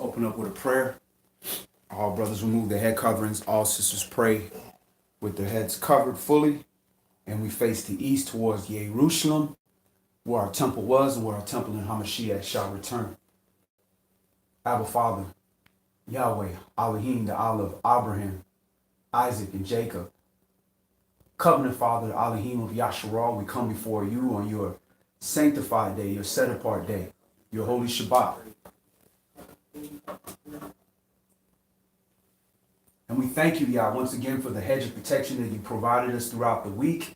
Open up with a prayer. All brothers remove their head coverings. All sisters pray with their heads covered fully. And we face the east towards Jerusalem, where our temple was and where our temple in Hamashiach shall return. Abba Father, Yahweh, Elohim, the Allah of Abraham, Isaac, and Jacob. Covenant Father, Elohim of Yasharal, we come before you on your sanctified day, your set apart day, your holy Shabbat. And we thank you, Yah, once again for the hedge of protection that you provided us throughout the week.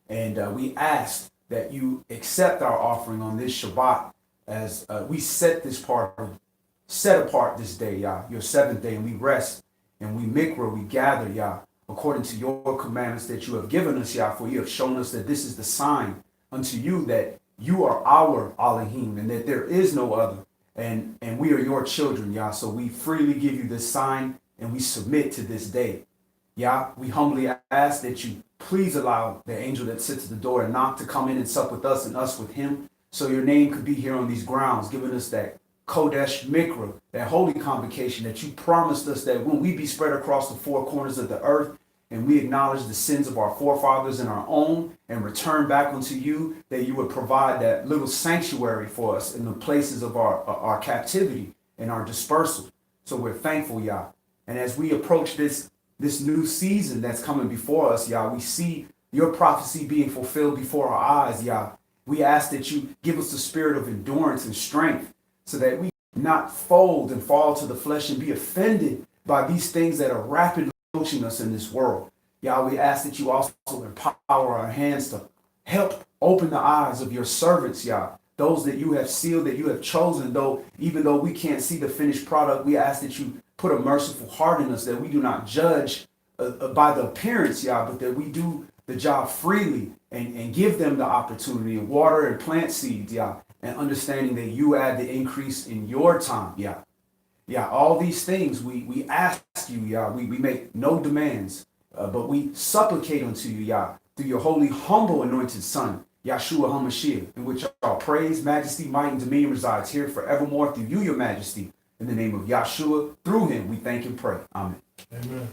And we ask that you accept our offering on this Shabbat as we set apart this day, Yah, your seventh day, and we rest and we mikra, we gather, Yah, according to your commandments that you have given us, Yah, for you have shown us that this is the sign unto you that you are our Elohim and that there is no other. And we are your children, Yah. So we freely give you this sign and we submit to this day. Yah, we humbly ask that you please allow the angel that sits at the door and knock to come in and sup with us and us with him, so your name could be here on these grounds, giving us that Kodesh Mikra, that holy convocation that you promised us that when we be spread across the four corners of the earth and we acknowledge the sins of our forefathers and our own and return back unto you, that you would provide that little sanctuary for us in the places of our captivity and our dispersal. So we're thankful, Yah. And as we approach this new season that's coming before us, Yah, we see your prophecy being fulfilled before our eyes, Yah. We ask that you give us the spirit of endurance and strength so that we not fold and fall to the flesh and be offended by these things that are rapidly approaching us in this world. Yah, we ask that you also empower our hands to help open the eyes of your servants, Yah, those that you have sealed, that you have chosen, even though we can't see the finished product, we ask that you put a merciful heart in us, that we do not judge by the appearance, Yah, but that we do the job freely and give them the opportunity and water and plant seeds, Yah, and understanding that you add the increase in your time, Yah. Yah, all these things we ask you, Yah. We make no demands, but we supplicate unto you, Yah, through your holy, humble, anointed Son, Yahshua HaMashiach, in which all praise, majesty, might, and dominion resides here forevermore through you, your majesty. In the name of Yahshua, through him, we thank and pray. Amen. Amen.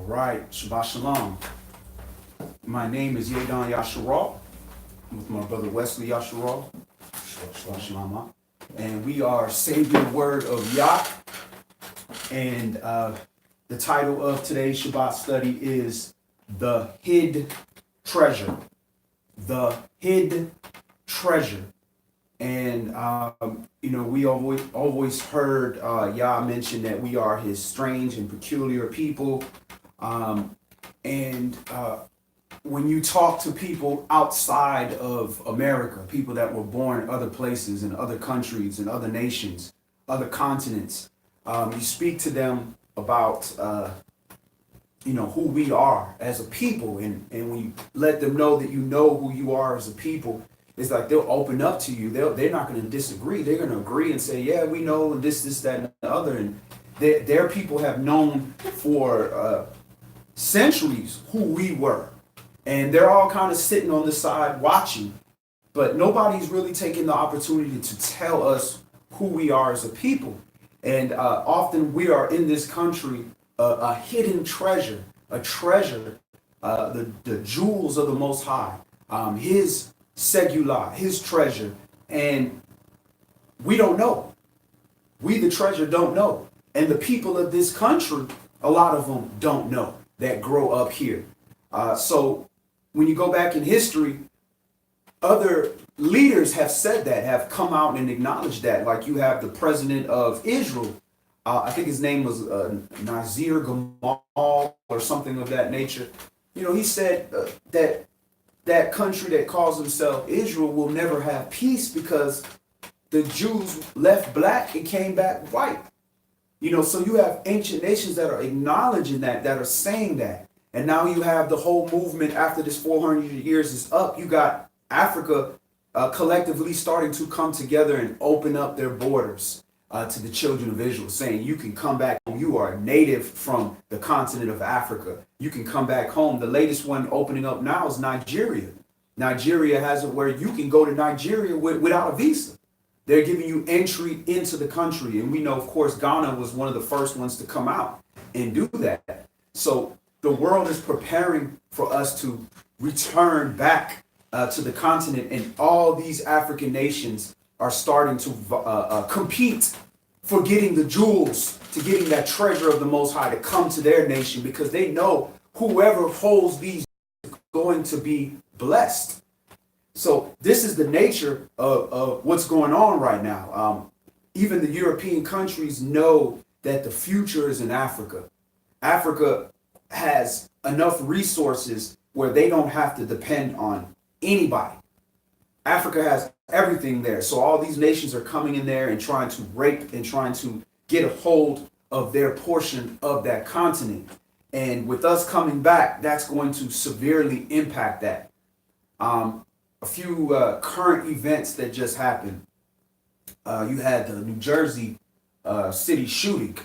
All right, Shabbat Shalom. My name is YAH Yasharal, with my brother Wesley Yasharal. Shabbat Shalom. And we are Savior Word of YAH. And the title of today's Shabbat study is The Hid Treasure. The Hid Treasure. And, we always heard YAH mention that we are his strange and peculiar people. When you talk to people outside of America, people that were born in other places, in other countries, in other nations, other continents, you speak to them about, who we are as a people. And when you let them know that you know who you are as a people, it's like they'll open up to you. They're not going to disagree. They're going to agree and say, yeah, we know this, that, and the other. And their people have known for centuries who we were. And they're all kind of sitting on the side watching. But nobody's really taking the opportunity to tell us who we are as a people. And often we are in this country a hidden treasure, the jewels of the Most High, his segula, his treasure. And we don't know. We, the treasure, don't know. And the people of this country, a lot of them don't know that grow up here. So when you go back in history, other leaders have said that, have come out and acknowledged that. Like you have the president of Israel, I think his name was Nazir Gamal or something of that nature. He said that country that calls himself Israel will never have peace because the Jews left black and came back white. So you have ancient nations that are acknowledging that are saying that. And now you have the whole movement after this 400 years is up. You got Africa collectively starting to come together and open up their borders to the children of Israel, saying you can come back home. You are a native from the continent of Africa. You can come back home. The latest one opening up now is Nigeria. Nigeria has it where you can go to Nigeria without a visa. They're giving you entry into the country. And we know, of course, Ghana was one of the first ones to come out and do that. So the world is preparing for us to return back to the continent, and all these African nations are starting to compete for getting the jewels, to getting that treasure of the Most High to come to their nation, because they know whoever holds these is going to be blessed. So this is the nature of what's going on right now. Even the European countries know that the future is in Africa. Africa has enough resources where they don't have to depend on anybody. Africa has everything there. So all these nations are coming in there and trying to rape and trying to get a hold of their portion of that continent. And with us coming back, that's going to severely impact that. A few current events that just happened. You had the New Jersey city shooting.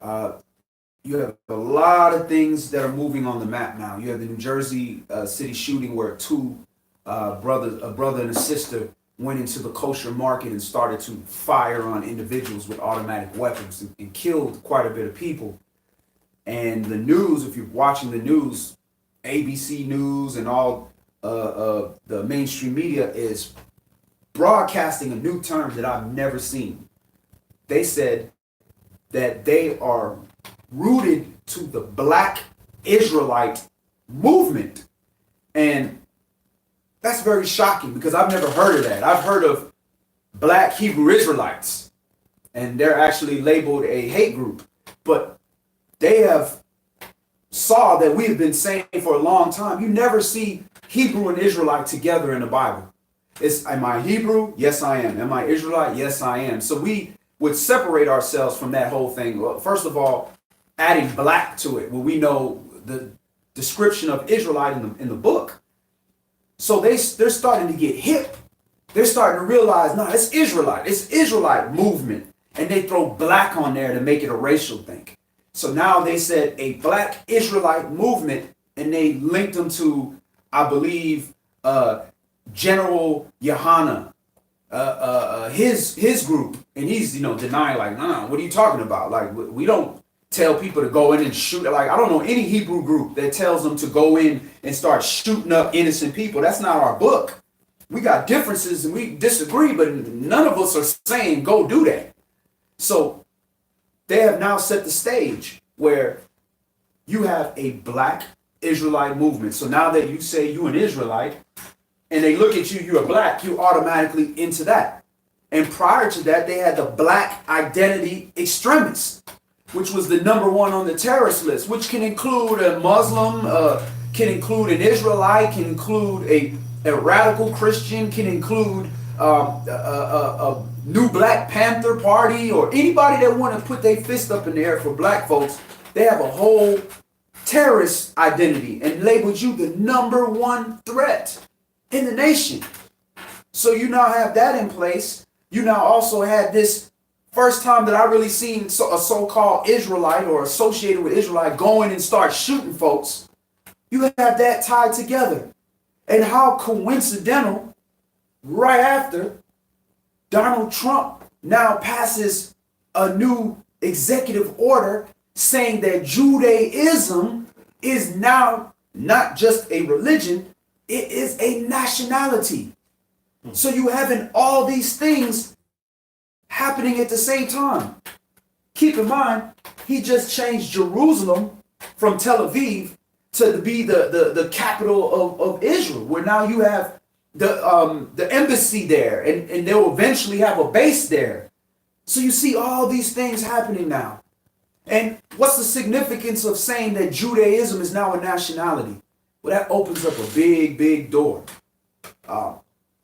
You have a lot of things that are moving on the map now. You have the New Jersey city shooting where a brother and a sister went into the kosher market and started to fire on individuals with automatic weapons and killed quite a bit of people. And the news, if you're watching the news, ABC News and all the mainstream media is broadcasting a new term that I've never seen. They said that they are rooted to the Black Israelite movement. And that's very shocking because I've never heard of that. I've heard of Black Hebrew Israelites, and they're actually labeled a hate group. But they have saw that we have been saying for a long time, you never see Hebrew and Israelite together in the Bible. Am I Hebrew? Yes, I am. Am I Israelite? Yes, I am. So we would separate ourselves from that whole thing. Well, first of all, adding black to it, when we know the description of Israelite in the book. So they're starting to get hip. They're starting to realize, no, it's Israelite. It's Israelite movement. And they throw black on there to make it a racial thing. So now they said a Black Israelite movement, and they linked them to, I believe, General Yohana, his group, and he's denying, like, nah, what are you talking about? Like, we don't tell people to go in and shoot. Like, I don't know any Hebrew group that tells them to go in and start shooting up innocent people. That's not our book. We got differences and we disagree, but none of us are saying go do that. So they have now set the stage where you have a black Israelite movement. So now that you say you an Israelite and they look at you, you're black, you automatically into that. And prior to that, they had the black identity extremists, which was the #1 on the terrorist list, which can include a Muslim, can include an Israelite, can include a radical Christian, can include a new Black Panther Party, or anybody that want to put their fist up in the air for black folks. They have a whole terrorist identity and labeled you the #1 threat in the nation. So you now have that in place. You now also had this first time that I really seen a so-called Israelite or associated with Israelite go in and start shooting folks. You have that tied together. And how coincidental, right after Donald Trump now passes a new executive order saying that Judaism is now not just a religion, it is a nationality. So you having all these things happening at the same time. Keep in mind, he just changed Jerusalem from Tel Aviv to be the capital of Israel, where now you have the embassy there, and they'll eventually have a base there. So you see all these things happening now. And what's the significance of saying that Judaism is now a nationality? Well, that opens up a big, big door.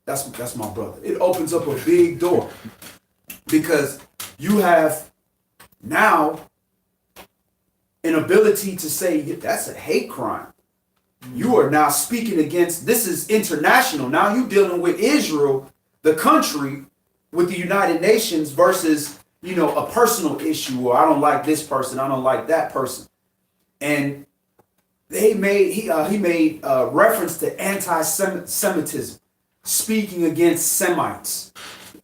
That's my brother. It opens up a big door because you have now an ability to say that's a hate crime. You are now speaking against, this is international. Now you're dealing with Israel, the country, with the United Nations versus, a personal issue, or I don't like this person, I don't like that person. And he made reference to anti-Semitism, speaking against Semites.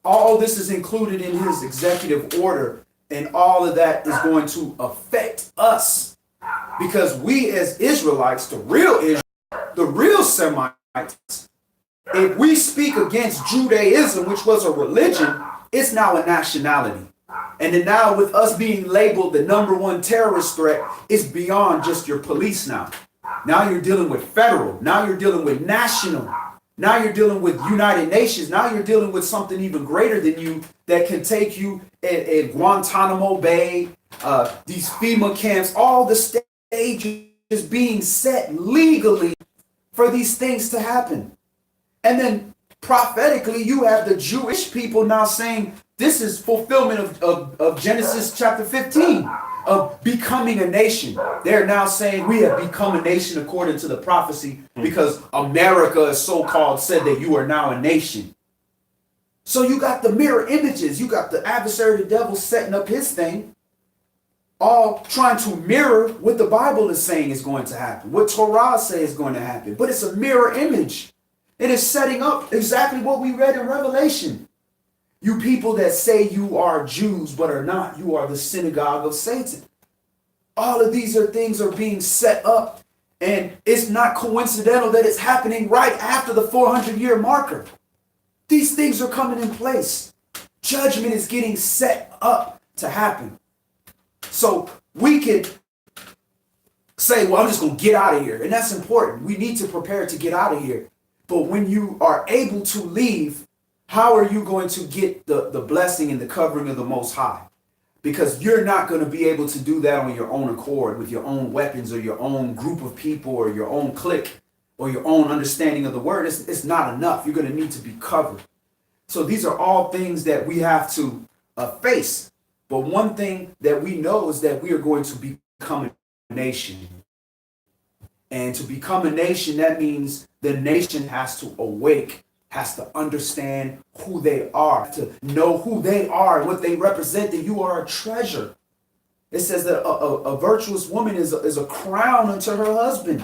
All this is included in his executive order, and all of that is going to affect us because we as Israelites, the real Semites, if we speak against Judaism, which was a religion, it's now a nationality. And then now with us being labeled the #1 terrorist threat, it's beyond just your police now. Now you're dealing with federal. Now you're dealing with national. Now you're dealing with United Nations. Now you're dealing with something even greater than you that can take you at Guantanamo Bay, these FEMA camps, all the stages being set legally for these things to happen. And then prophetically, you have the Jewish people now saying this is fulfillment of Genesis chapter 15. Of becoming a nation. They're now saying we have become a nation according to the prophecy because America is so-called said that you are now a nation. So you got the mirror images. You got the adversary, the devil, setting up his thing, all trying to mirror what the Bible is saying is going to happen, what Torah says is going to happen. But it's a mirror image. It is setting up exactly what we read in Revelation. You people that say you are Jews but are not, you are the synagogue of Satan. All of these things are being set up, and it's not coincidental that it's happening right after the 400-year marker. These things are coming in place. Judgment is getting set up to happen. So we could say, well, I'm just going to get out of here. And that's important. We need to prepare to get out of here. But when you are able to leave, how are you going to get the blessing and the covering of the Most High? Because you're not going to be able to do that on your own accord with your own weapons or your own group of people or your own clique or your own understanding of the word. It's not enough. You're going to need to be covered. So these are all things that we have to face. But one thing that we know is that we are going to become a nation. And to become a nation, that means the nation has to awake, has to understand who they are, to know who they are and what they represent, that you are a treasure. It says that a virtuous woman is a crown unto her husband.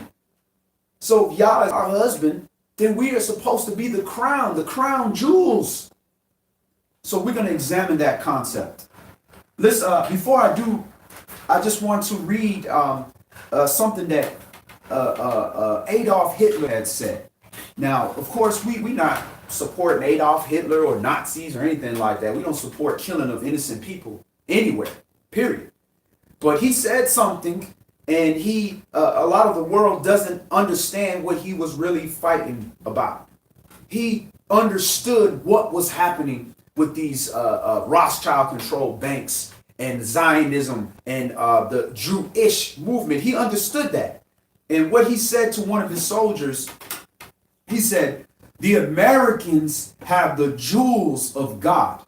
So if Yah is our husband, then we are supposed to be the crown jewels. So we're going to examine that concept. Let's, before I do I just want to read something that Adolf Hitler had said. Now, of course, we not supporting Adolf Hitler or Nazis or anything like that. We don't support killing of innocent people anywhere, period. But he said something, and a lot of the world doesn't understand what he was really fighting about. He understood what was happening with these Rothschild-controlled banks and Zionism and the Jewish movement. He understood that. And what he said to one of his soldiers, he said, the Americans have the jewels of God.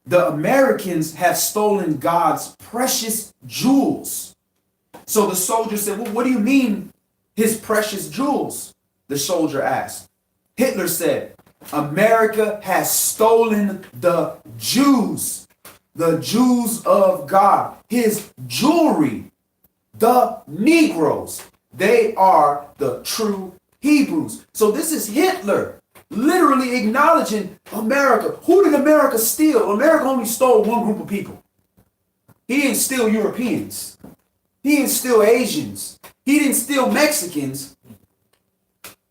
The Americans have stolen God's precious jewels. So the soldier said, well, what do you mean his precious jewels? The soldier asked. Hitler said, America has stolen the Jews of God, his jewelry, the Negroes. They are the true Hebrews. So this is Hitler literally acknowledging America. Who did America steal? America only stole one group of people. He didn't steal Europeans. He didn't steal Asians. He didn't steal Mexicans.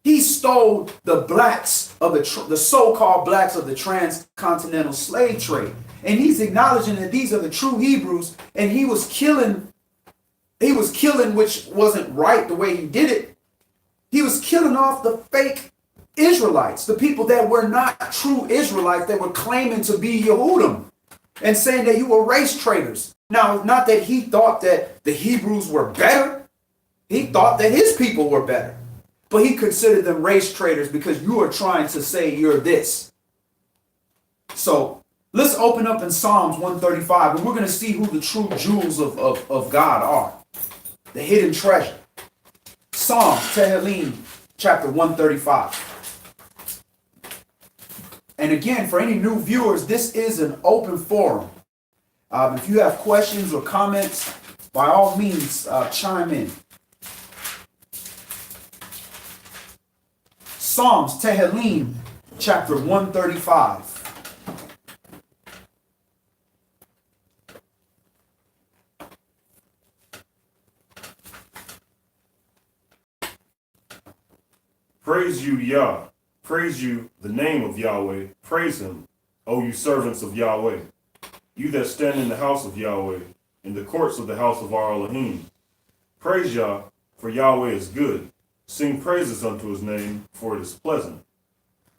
He stole the blacks of the so-called blacks of the transcontinental slave trade. And he's acknowledging that these are the true Hebrews, and he was killing, which wasn't right the way he did it. He was killing off the fake Israelites, the people that were not true Israelites, that were claiming to be Yehudim and saying that you were race traitors. Now, not that he thought that the Hebrews were better. He thought that his people were better. But he considered them race traitors because you are trying to say you're this. So let's open up in Psalms 135, and we're going to see who the true jewels of God are. The hidden treasure. Psalms, Tehillim, chapter 135. And again, for any new viewers, this is an open forum. If you have questions or comments, by all means, chime in. Psalms, Tehillim, chapter 135. Praise you, Yah. Praise you, the name of Yahweh. Praise him, O you servants of Yahweh. You that stand in the house of Yahweh, in the courts of the house of our Elohim. Praise Yah, for Yahweh is good. Sing praises unto his name, for it is pleasant.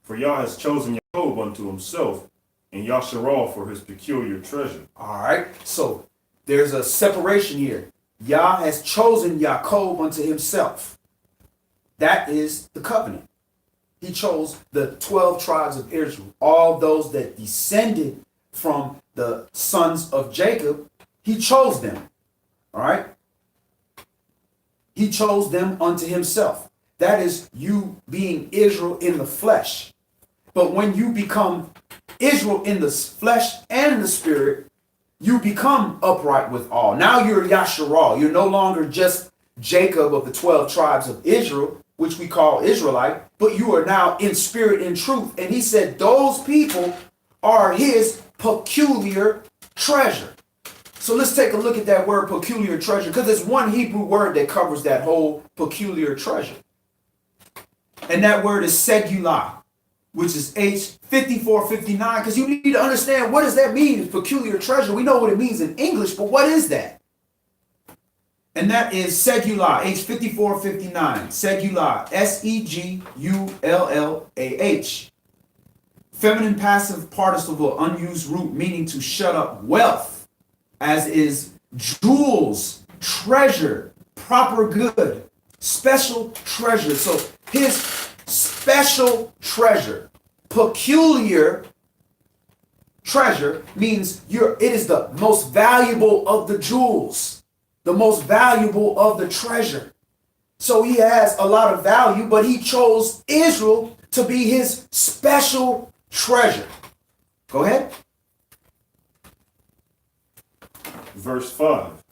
For Yah has chosen Jacob unto himself, and Yasharal for his peculiar treasure. All right, so there's a separation here. Yah has chosen Jacob unto himself. That is the covenant. He chose the 12 tribes of Israel, all those that descended from the sons of Jacob. He chose them. All right. He chose them unto himself. That is you being Israel in the flesh. But when you become Israel in the flesh and the spirit, you become upright with all. Now you're Yasharal. You're no longer just Jacob of the 12 tribes of Israel, which we call Israelite, but you are now in spirit and truth. And he said those people are his peculiar treasure. So let's take a look at that word peculiar treasure, because there's one Hebrew word that covers that whole peculiar treasure. And that word is segulah, which is H5459, because you need to understand, what does that mean, peculiar treasure? We know what it means in English, but what is that? And that is segulah, H5459, segulah, S-E-G-U-L-L-A-H. Feminine passive participle, unused root, meaning to shut up wealth, as is jewels, treasure, proper good, special treasure. So his special treasure, peculiar treasure, means it is the most valuable of the jewels. The most valuable of the treasure. So he has a lot of value, but he chose Israel to be his special treasure. Go ahead. Verse 5.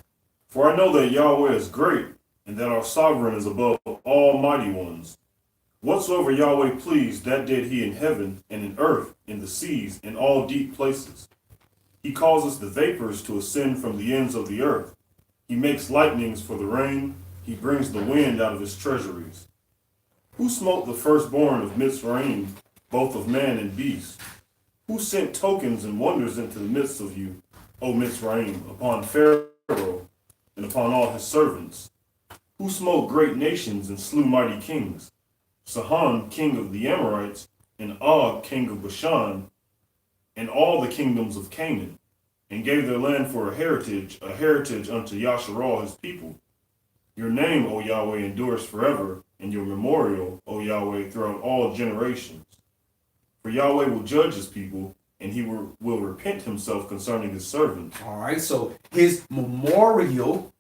For I know that Yahweh is great, and that our sovereign is above all mighty ones. Whatsoever Yahweh pleased, that did he in heaven and in earth, in the seas, in all deep places. He causes the vapors to ascend from the ends of the earth. He makes lightnings for the rain. He brings the wind out of his treasuries. Who smote the firstborn of Mitzrayim, both of man and beast? Who sent tokens and wonders into the midst of you, O Mitzrayim, upon Pharaoh and upon all his servants? Who smote great nations and slew mighty kings? Sihon, king of the Amorites, and Og, king of Bashan, and all the kingdoms of Canaan, and gave their land for a heritage unto Yasharal his people. Your name, O Yahweh, endures forever, and your memorial, O Yahweh, throughout all generations. For Yahweh will judge his people, and he will repent himself concerning his servants. All right, so his memorial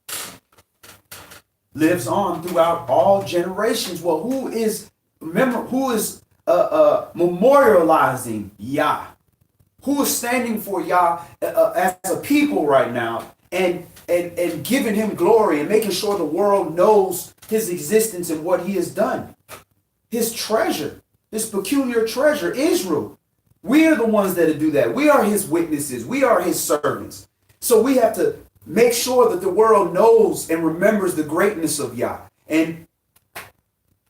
lives on throughout all generations. Well, who is memorializing Yah? Who is standing for Yah as a people right now and giving him glory and making sure the world knows his existence and what he has done? His treasure, his peculiar treasure, Israel. We are the ones that do that. We are his witnesses. We are his servants. So we have to make sure that the world knows and remembers the greatness of Yah. And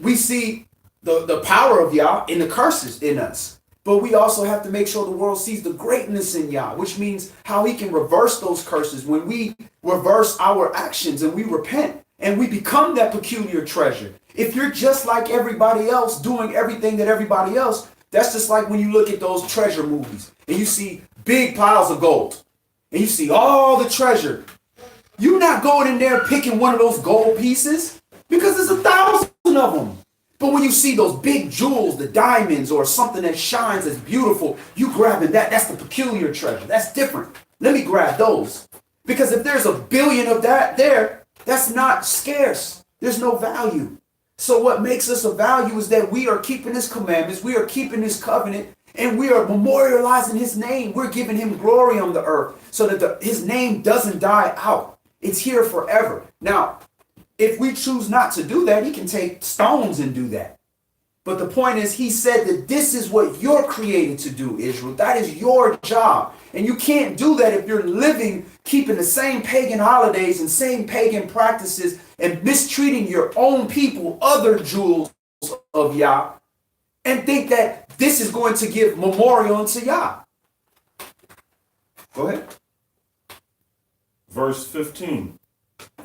we see the power of Yah in the curses in us. But we also have to make sure the world sees the greatness in Yah, which means how he can reverse those curses when we reverse our actions and we repent and we become that peculiar treasure. If you're just like everybody else, doing everything that everybody else, that's just like when you look at those treasure movies and you see big piles of gold and you see all the treasure. You're not going in there picking one of those gold pieces because there's 1,000 of them. But when you see those big jewels, the diamonds, or something that shines that's beautiful, you grabbing that. That's the peculiar treasure. That's different. Let me grab those. Because if there's 1 billion of that there, that's not scarce. There's no value. So what makes us a value is that we are keeping his commandments, we are keeping his covenant, and we are memorializing his name. We're giving him glory on the earth so that his name doesn't die out. It's here forever. Now, if we choose not to do that, he can take stones and do that. But the point is, he said that this is what you're created to do, Israel. That is your job. And you can't do that if you're living, keeping the same pagan holidays and same pagan practices and mistreating your own people, other jewels of Yah, and think that this is going to give memorial unto Yah. Go ahead. Verse 15.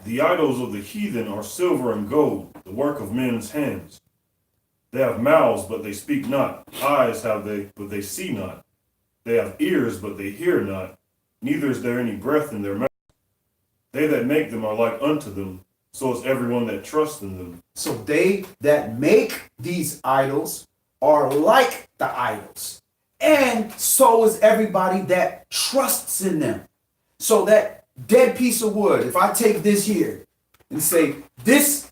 The idols of the heathen are silver and gold, the work of men's hands. They have mouths, but they speak not. Eyes have they, but they see not. They have ears, but they hear not. Neither is there any breath in their mouth. They that make them are like unto them, so is everyone that trusts in them. So they that make these idols are like the idols. And so is everybody that trusts in them. So that dead piece of wood, if I take this here and say, this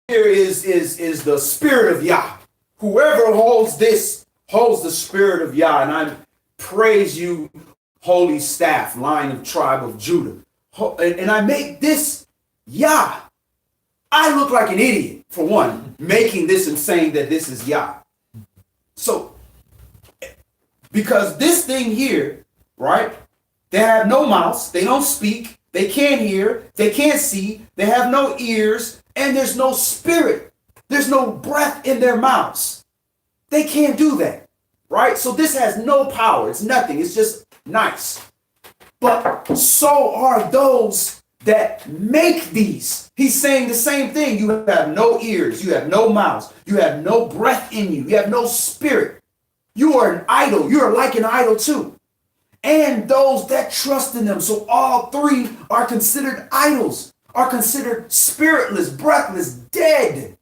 here is the spirit of Yah. Whoever holds this holds the spirit of Yah. And I praise you, holy staff, Lion of tribe of Judah. And I make this Yah. I look like an idiot, for one, making this and saying that this is Yah. So, because this thing here, right? They have no mouths, they don't speak, they can't hear, they can't see, they have no ears, and there's no spirit. There's no breath in their mouths. They can't do that, right? So this has no power. It's nothing. It's just nice. But so are those that make these. He's saying the same thing. You have no ears, you have no mouths, you have no breath in you, you have no spirit. You are an idol. You are like an idol too. And those that trust in them. So all three are considered idols, are considered spiritless, breathless, dead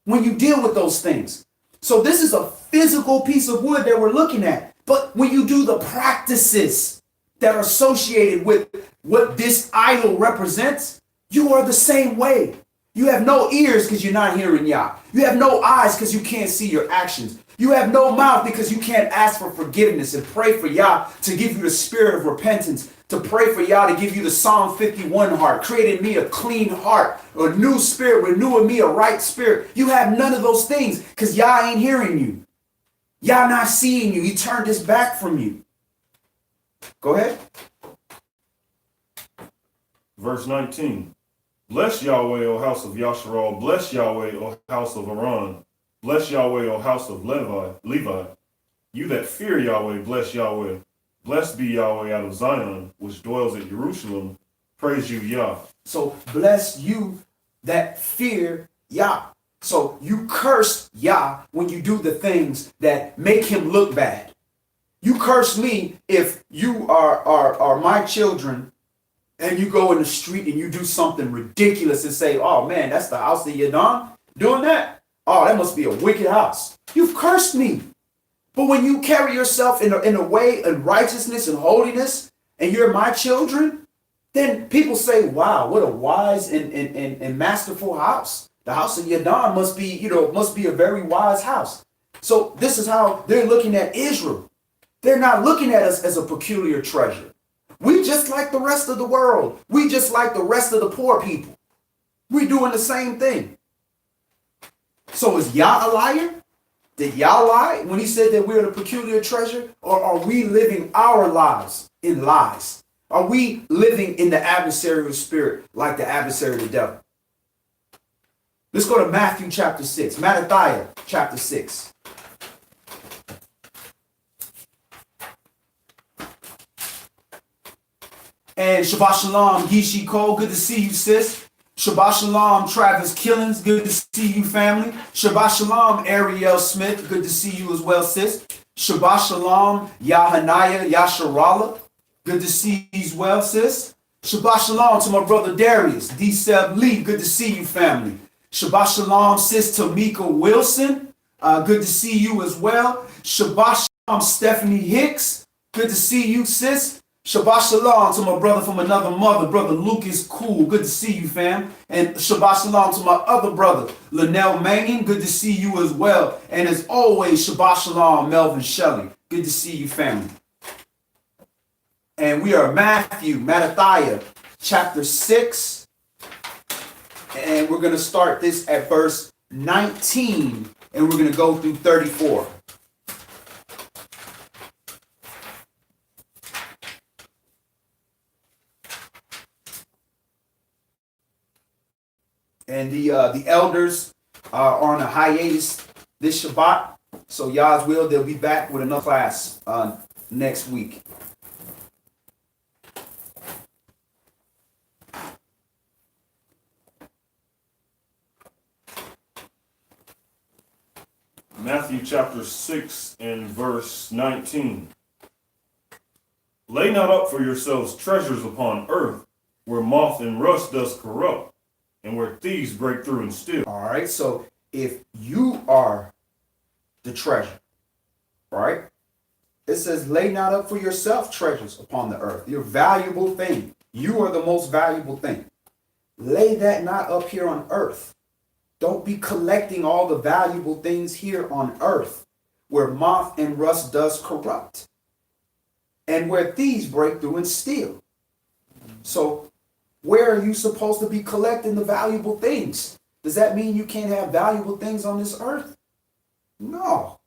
when you deal with those things. So this is a physical piece of wood that we're looking at. But when you do the practices that are associated with what this idol represents, you are the same way. You have no ears because you're not hearing Yah. You have no eyes because you can't see your actions. You have no mouth because you can't ask for forgiveness and pray for Yah to give you the spirit of repentance, to pray for Yah to give you the Psalm 51 heart, create in me a clean heart, a new spirit, renew in me a right spirit. You have none of those things because Yah ain't hearing you. Yah not seeing you. He turned his back from you. Go ahead. Verse 19. Bless Yahweh, O house of Yasharal. Bless Yahweh, O house of Aaron. Bless Yahweh, O house of Levi. You that fear Yahweh, bless Yahweh. Blessed be Yahweh out of Zion, which dwells at Jerusalem. Praise you, Yah. So bless you that fear Yah. So you curse Yah when you do the things that make him look bad. You curse me if you are my children and you go in the street and you do something ridiculous and say, oh man, that's the house of Yadon doing that? Oh, that must be a wicked house. You've cursed me. But when you carry yourself in a way of righteousness and holiness and you're my children, then people say, wow, what a wise and masterful house. The house of Yadon must be a very wise house. So this is how they're looking at Israel. They're not looking at us as a peculiar treasure. We just like the rest of the world. We just like the rest of the poor people. We're doing the same thing. So is Yah a liar? Did Yah lie when he said that we're the peculiar treasure? Or are we living our lives in lies? Are we living in the adversarial spirit like the adversary of the devil? Let's go to Matthew chapter 6. Mattathiah chapter 6. And Shabbat Shalom, Gishi Cole, good to see you, sis. Shabbat Shalom, Travis Killings, good to see you, family. Shabbat Shalom, Ariel Smith, good to see you as well, sis. Shabbat Shalom, Yahanaya Yasharala, good to see you as well, sis. Shabbat Shalom to my brother Darius, D-Seb Lee, good to see you, family. Shabbat Shalom, sis Tamika Wilson, good to see you as well. Shabbat Shalom, Stephanie Hicks, good to see you, sis. Shabbat Shalom to my brother from another mother, brother Lucas Cool. Good to see you, fam. And Shabbat Shalom to my other brother, Linnell Mangan. Good to see you as well. And as always, Shabbat Shalom, Melvin Shelley. Good to see you, family. And we are Mattathiah, chapter 6. And we're going to start this at verse 19. And we're going to go through 34. And the elders are on a hiatus this Shabbat. So Yah's will, they'll be back with another class next week. Matthew chapter 6 and verse 19. Lay not up for yourselves treasures upon earth, where moth and rust does corrupt, and where thieves break through and steal. All right, so if you are the treasure, right? It says, lay not up for yourself treasures upon the earth, your valuable thing. You are the most valuable thing. Lay that not up here on earth. Don't be collecting all the valuable things here on earth, where moth and rust does corrupt, and where thieves break through and steal. So where are you supposed to be collecting the valuable things? Does that mean you can't have valuable things on this earth? No.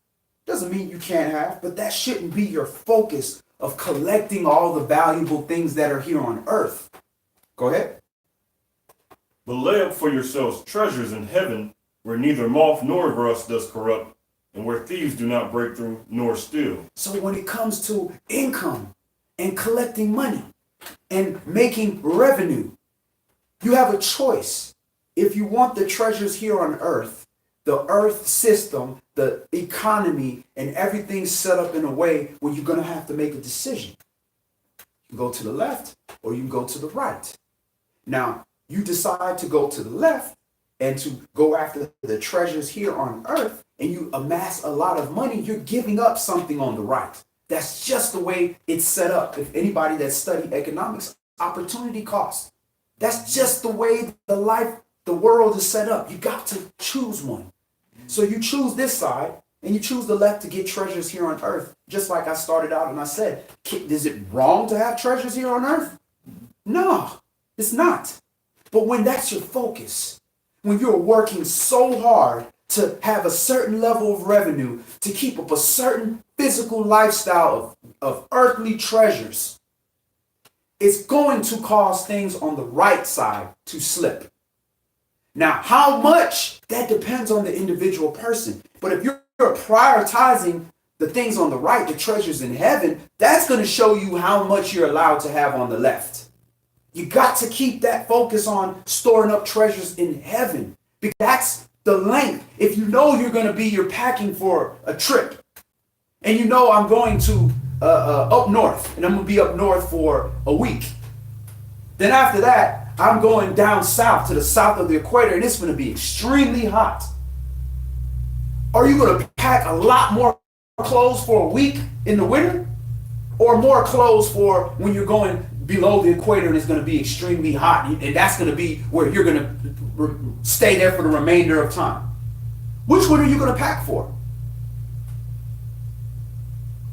Doesn't mean you can't have, but that shouldn't be your focus of collecting all the valuable things that are here on earth. Go ahead. But lay up for yourselves treasures in heaven, where neither moth nor rust does corrupt, and where thieves do not break through nor steal. So when it comes to income and collecting money and making revenue, you have a choice. If you want the treasures here on earth, the earth system, the economy, and everything set up in a way where you're going to have to make a decision. You can go to the left or you can go to the right. Now, you decide to go to the left and to go after the treasures here on earth, and you amass a lot of money, you're giving up something on the right. That's just the way it's set up. If anybody that studied economics, opportunity cost. That's just the way the world is set up. You got to choose one. So you choose this side and you choose the left to get treasures here on earth. Just like I started out and I said, is it wrong to have treasures here on earth? No, it's not. But when that's your focus, when you're working so hard to have a certain level of revenue, to keep up a certain physical lifestyle of earthly treasures, it's going to cause things on the right side to slip. Now, how much, that depends on the individual person. But if you're prioritizing the things on the right, the treasures in heaven, that's going to show you how much you're allowed to have on the left. You got to keep that focus on storing up treasures in heaven, because that's the length. If you know you're packing for a trip, and you know I'm going to up north, and I'm going to be up north for a week. Then after that, I'm going down south to the south of the equator, and it's going to be extremely hot. Are you going to pack a lot more clothes for a week in the winter, or more clothes for when you're going below the equator and it's going to be extremely hot, and that's going to be where you're going to stay there for the remainder of time? Which one are you going to pack for?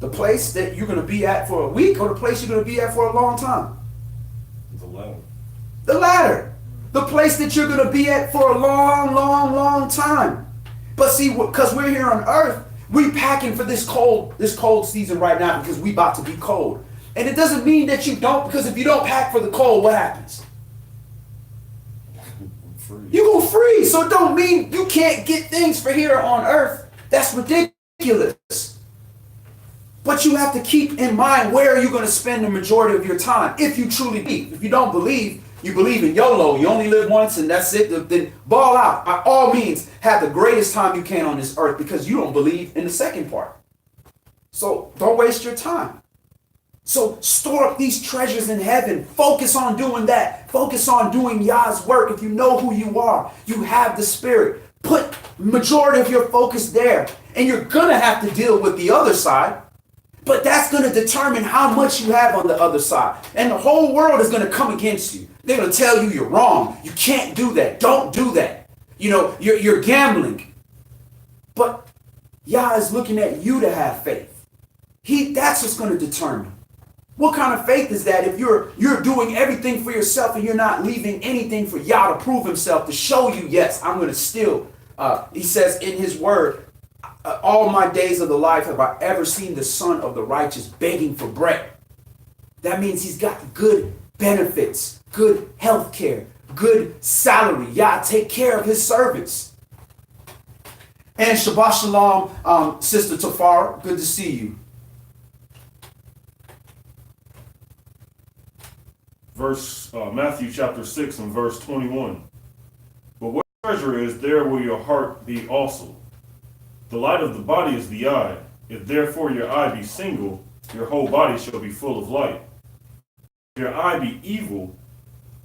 The place that you're going to be at for a week, or the place you're going to be at for a long time? The latter. The latter. The place that you're going to be at for a long, long, long time. But see, because we're here on earth, we packing for this cold season right now, because we about to be cold. And it doesn't mean that you don't, because if you don't pack for the cold, what happens? You go freeze. So it don't mean you can't get things for here on earth. That's ridiculous. But you have to keep in mind, where are you going to spend the majority of your time, if you truly believe. If you don't believe, you believe in YOLO, you only live once and that's it, then ball out. By all means, have the greatest time you can on this earth, because you don't believe in the second part. So don't waste your time. So store up these treasures in heaven. Focus on doing that. Focus on doing YAH's work. If you know who you are, you have the Spirit. Put majority of your focus there. And you're going to have to deal with the other side. But that's going to determine how much you have on the other side. And the whole world is going to come against you. They're going to tell you you're wrong. You can't do that. Don't do that. You know, you're gambling. But YAH is looking at you to have faith. That's what's going to determine. What kind of faith is that if you're doing everything for yourself and you're not leaving anything for YAH to prove himself, to show you, yes, I'm going to still, he says in his word, all my days of the life have I ever seen the son of the righteous begging for bread. That means he's got good benefits, good health care, good salary. YAH take care of his servants. And Shabbat Shalom, Sister Tafara, good to see you. Matthew chapter 6 and verse 21. But where treasure is, there will your heart be also. The light of the body is the eye. If therefore your eye be single, your whole body shall be full of light. If your eye be evil,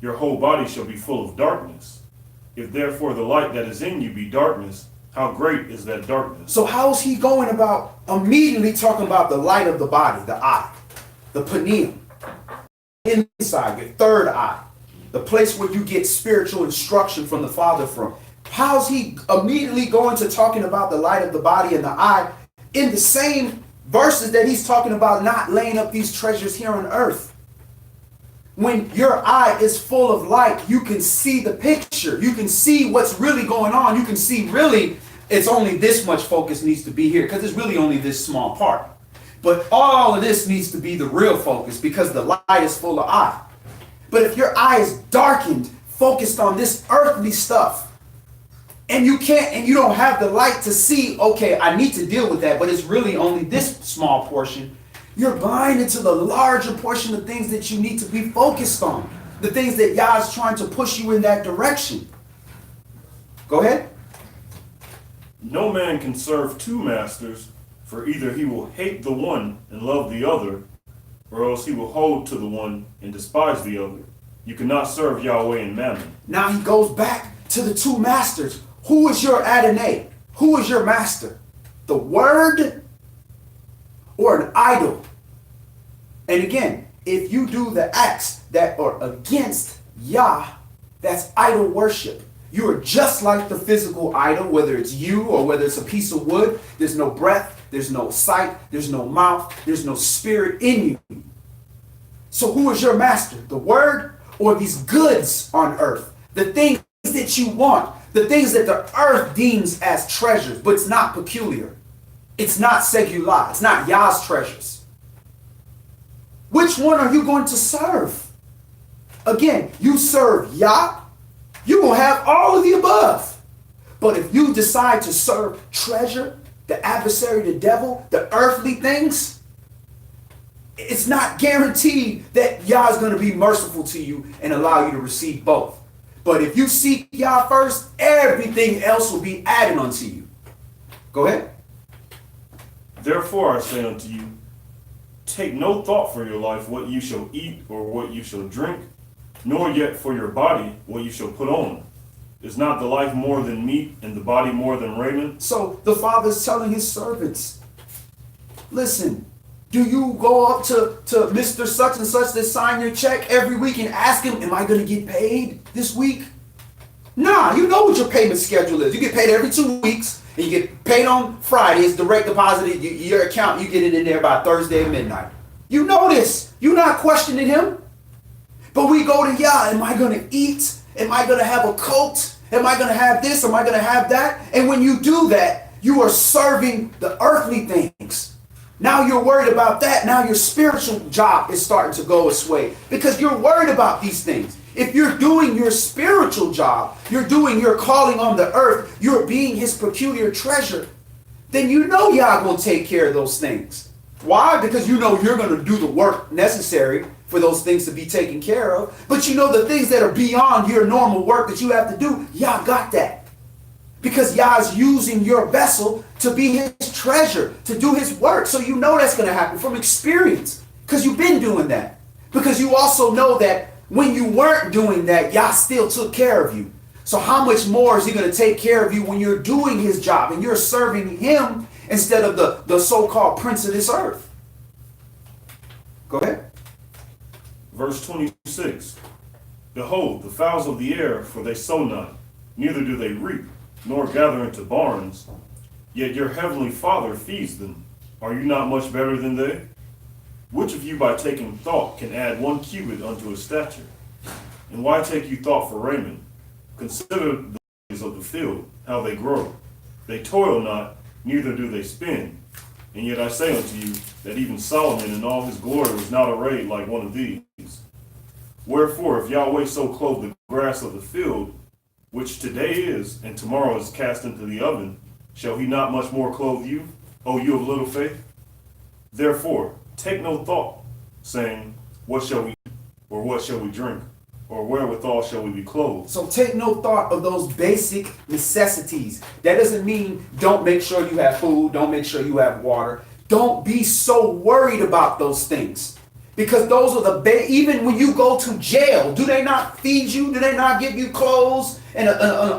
your whole body shall be full of darkness. If therefore the light that is in you be darkness, how great is that darkness? So how is he going about immediately talking about the light of the body, the eye, the pineal? Inside, your third eye, the place where you get spiritual instruction from the Father from. How's he immediately going to talking about the light of the body and the eye in the same verses that he's talking about not laying up these treasures here on earth? When your eye is full of light, you can see the picture. You can see what's really going on. You can see really it's only this much focus needs to be here, because it's really only this small part. But all of this needs to be the real focus, because the light is full of eye. But if your eye is darkened, focused on this earthly stuff, and you don't have the light to see, okay, I need to deal with that, but it's really only this small portion, you're blinded to the larger portion of things that you need to be focused on. The things that YAH is trying to push you in that direction. Go ahead. No man can serve two masters, for either he will hate the one and love the other, or else he will hold to the one and despise the other. You cannot serve Yahweh and Mammon. Now he goes back to the two masters. Who is your Adonai? Who is your master? The word or an idol? And again, if you do the acts that are against YAH, that's idol worship. You are just like the physical idol, whether it's you or whether it's a piece of wood. There's no breath, there's no sight, there's no mouth, there's no spirit in you. So who is your master? The word or these goods on earth? The things that you want, the things that the earth deems as treasures, but it's not peculiar. It's not secular. It's not YAH's treasures. Which one are you going to serve? Again, you serve Yah, you're going to have all of the above. But if you decide to serve treasure, the adversary, the devil, the earthly things, it's not guaranteed that Yah is going to be merciful to you and allow you to receive both. But if you seek Yah first, everything else will be added unto you. Go ahead. Therefore I say unto you, take no thought for your life what you shall eat or what you shall drink, nor yet for your body what you shall put on. Is not the life more than meat and the body more than raiment? So the Father's telling his servants, listen, do you go up to Mr. Such and Such to sign your check every week and ask him, am I going to get paid this week? Nah, you know what your payment schedule is. You get paid every 2 weeks, and you get paid on Fridays, direct deposit your account. You get it in there by Thursday at midnight. You know this. You're not questioning him. But we go to Yah, am I going to eat? Am I going to have a coat? Am I going to have this? Am I going to have that? And when you do that, you are serving the earthly things. Now you're worried about that. Now your spiritual job is starting to go astray because you're worried about these things. If you're doing your spiritual job, you're doing your calling on the earth, you're being his peculiar treasure, then you know Yah going to take care of those things. Why? Because you know you're going to do the work necessary for those things to be taken care of. But you know the things that are beyond your normal work that you have to do, Yah got that. Because Yah is using your vessel to be his treasure, to do his work. So you know that's going to happen from experience because you've been doing that. Because you also know that when you weren't doing that, Yah still took care of you. So how much more is he going to take care of you when you're doing his job and you're serving him instead of the so-called prince of this earth? Go ahead. Verse 26. Behold, the fowls of the air, for they sow not, neither do they reap, nor gather into barns, yet your heavenly Father feeds them. Are you not much better than they? Which of you by taking thought can add 1 cubit unto his stature? And why take you thought for raiment? Consider the lilies of the field, how they grow. They toil not, neither do they spin. And yet I say unto you, that even Solomon in all his glory was not arrayed like one of these. Wherefore, if Yahweh so clothe the grass of the field, which today is, and tomorrow is cast into the oven, shall he not much more clothe you, O you of little faith? Therefore, take no thought, saying, what shall we eat, or what shall we drink, or wherewithal shall we be clothed? So take no thought of those basic necessities. That doesn't mean don't make sure you have food, don't make sure you have water. Don't be so worried about those things. Because those are even when you go to jail, do they not feed you? Do they not give you clothes and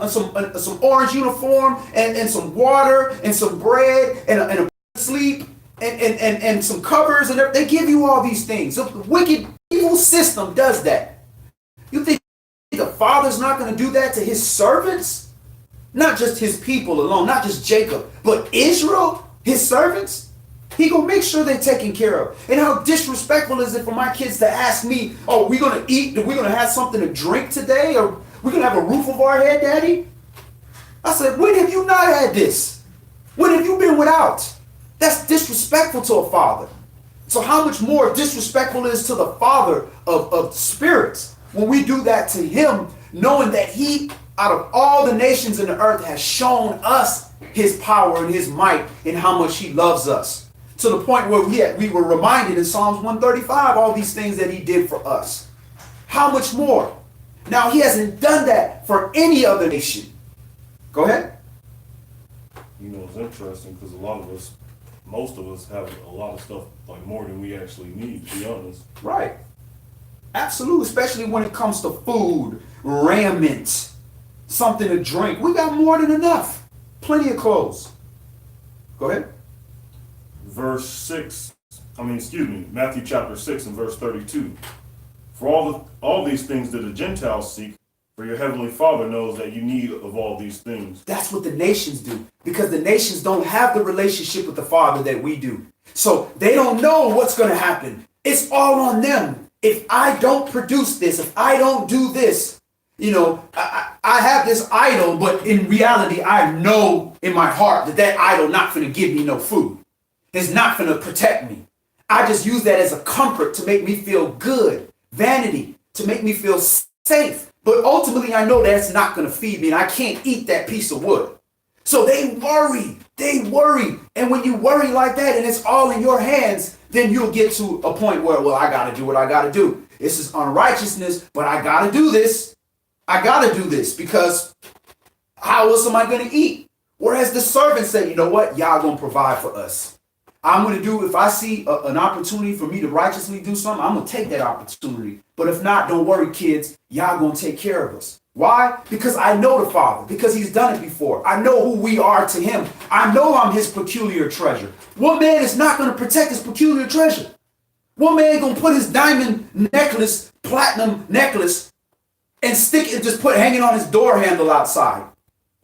some orange uniform and some water and some bread and a sleep and some covers and everything? They give you all these things. So the wicked, evil system does that. You think the Father's not going to do that to his servants? Not just his people alone, not just Jacob, but Israel, his servants? He gonna make sure they're taken care of. And how disrespectful is it for my kids to ask me, oh, we're gonna eat, we're gonna have something to drink today, or we're gonna have a roof over our head, Daddy? I said, when have you not had this? When have you been without? That's disrespectful to a father. So how much more disrespectful is to the Father of spirits when we do that to him, knowing that he, out of all the nations in the earth, has shown us his power and his might and how much he loves us. To the point where we were reminded in Psalms 135, all these things that he did for us. How much more? Now, he hasn't done that for any other nation. Go ahead. You know, it's interesting because most of us have a lot of stuff like more than we actually need, to be honest. Right. Absolutely. Especially when it comes to food, raiment, something to drink. We got more than enough. Plenty of clothes. Go ahead. Matthew chapter 6 and verse 32. For all these things that the Gentiles seek, for your heavenly Father knows that you need of all these things. That's what the nations do, because the nations don't have the relationship with the Father that we do. So they don't know what's going to happen. It's all on them. If I don't produce this, if I don't do this, I have this idol, but in reality, I know in my heart that idol not going to give me no food. It's not going to protect me. I just use that as a comfort to make me feel good. Vanity. to make me feel safe. But ultimately, I know that's not going to feed me, and I can't eat that piece of wood. So they worry. And when you worry like that and it's all in your hands, then you'll get to a point where, well, I got to do what I got to do. This is unrighteousness, but I got to do this. I got to do this because how else am I going to eat? Whereas the servant said, you know what? Y'all going to provide for us. I'm going to do, if I see an opportunity for me to righteously do something, I'm going to take that opportunity. But if not, don't worry, kids. Y'all going to take care of us. Why? Because I know the Father, because he's done it before. I know who we are to him. I know I'm his peculiar treasure. What man is not going to protect his peculiar treasure? What man going to put his diamond necklace, platinum necklace, and stick it, just put hanging on his door handle outside?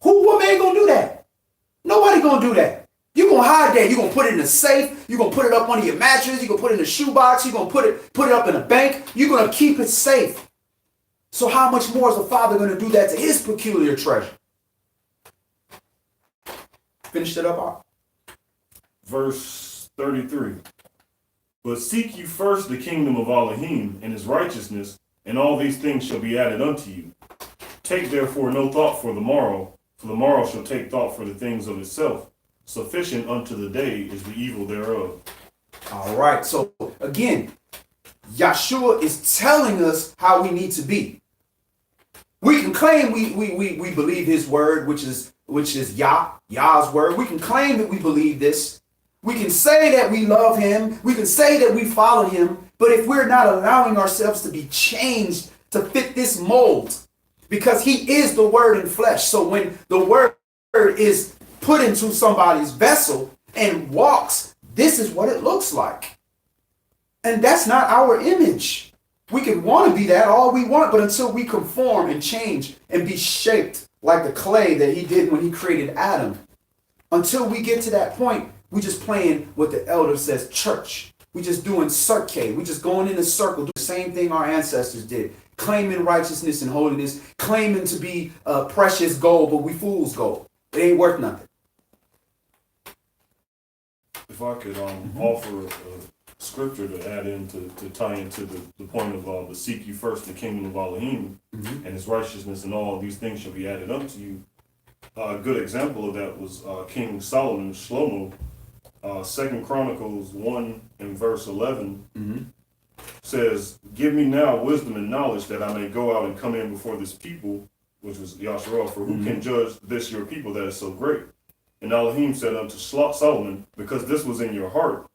What man going to do that? Nobody going to do that. You're going to hide that. You're going to put it in a safe. You're going to put it up under your mattress. You're going to put it in a shoebox. You're going to put it up in a bank. You're going to keep it safe. So how much more is the Father going to do that to his peculiar treasure? Finish it up, Art. Verse 33. But seek you first the kingdom of Elohim and his righteousness, and all these things shall be added unto you. Take therefore no thought for the morrow shall take thought for the things of itself. Sufficient unto the day is the evil thereof. All right. So again, Yahshua is telling us how we need to be. We can claim we believe his word, which is Yah's word. We can claim that we believe this. We can say that we love him. We can say that we follow him. But if we're not allowing ourselves to be changed to fit this mold, because he is the word in flesh. So when the word is put into somebody's vessel and walks, this is what it looks like. And that's not our image. We can want to be that all we want, but until we conform and change and be shaped like the clay that he did when he created Adam, until we get to that point, we just playing what the elder says church. We just doing cirque. We just going in a circle, do the same thing our ancestors did, claiming righteousness and holiness, claiming to be precious gold, but we fool's gold. It ain't worth nothing. If I could offer a scripture to add in to tie into the point of the seek you first the kingdom of Elohim and his righteousness, and all these things shall be added unto you. A good example of that was King Solomon, Shlomo. 2 Chronicles 1 and verse 11 says, give me now wisdom and knowledge that I may go out and come in before this people, which was Yasharah, for who can judge this your people that is so great? And Elohim said unto Solomon, because this was in your heart,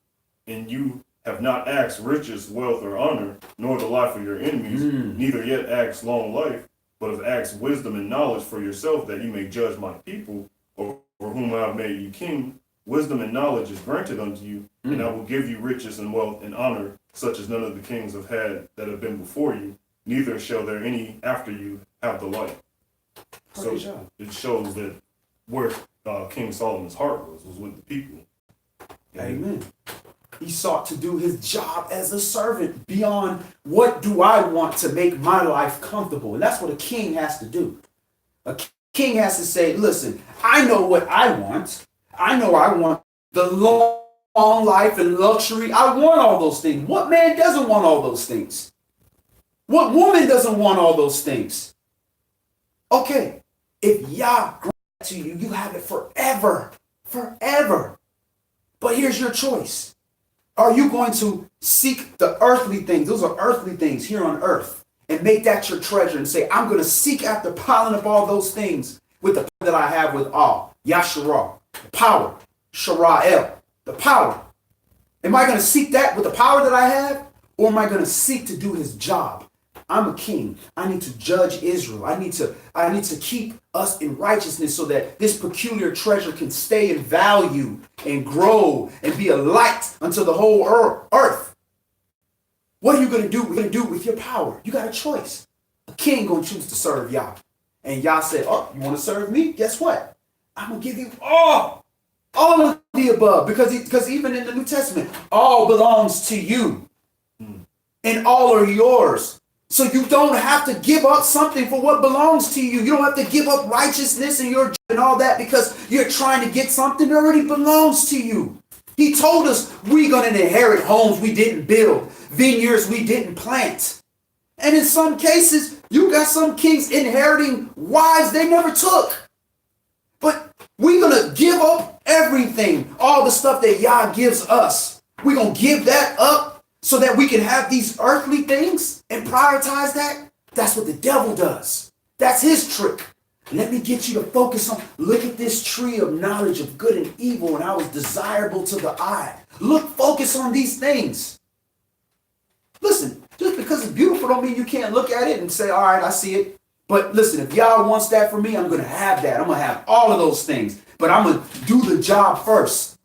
and you have not asked riches, wealth, or honor, nor the life of your enemies, neither yet asked long life, but have asked wisdom and knowledge for yourself, that you may judge my people, over whom I have made you king. Wisdom and knowledge is granted unto you, and I will give you riches and wealth and honor, such as none of the kings have had that have been before you, neither shall there any after you have the like. So it shows that where King Solomon's heart was with the people. Amen. He sought to do his job as a servant beyond what do I want to make my life comfortable. And that's what a king has to do. A king has to say, listen, I know what I want. I know I want the long life and luxury. I want all those things. What man doesn't want all those things? What woman doesn't want all those things? Okay, if Yah grants it to you, you have it forever. Forever. But here's your choice. Are you going to seek the earthly things? Those are earthly things here on earth. And make that your treasure and say, I'm going to seek after piling up all those things with the power that I have with Yasharah. The power, Sharael, the power. Am I going to seek that with the power that I have? Or am I going to seek to do his job? I'm a king. I need to judge Israel. I need to keep us in righteousness so that this peculiar treasure can stay in value and grow and be a light unto the whole earth. What are you going to do? What are you going to do with your power? You got a choice. A king going to choose to serve Yah. And Yah said, oh, you want to serve me? Guess what? I'm going to give you all of the above, because even in the New Testament, all belongs to you and all are yours. So you don't have to give up something for what belongs to you. You don't have to give up righteousness and all that because you're trying to get something that already belongs to you. He told us we're going to inherit homes we didn't build, vineyards we didn't plant. And in some cases, you got some kings inheriting wives they never took. But we're going to give up everything, all the stuff that Yah gives us. We're going to give that up so that we can have these earthly things and prioritize that. That's what the devil does. That's his trick. Let me get you to focus on, look at this tree of knowledge of good and evil and how it's desirable to the eye. Focus on these things. Listen, just because it's beautiful don't mean you can't look at it and say, all right, I see it. But listen, if Yah wants that for me, I'm going to have that. I'm going to have all of those things. But I'm going to do the job first.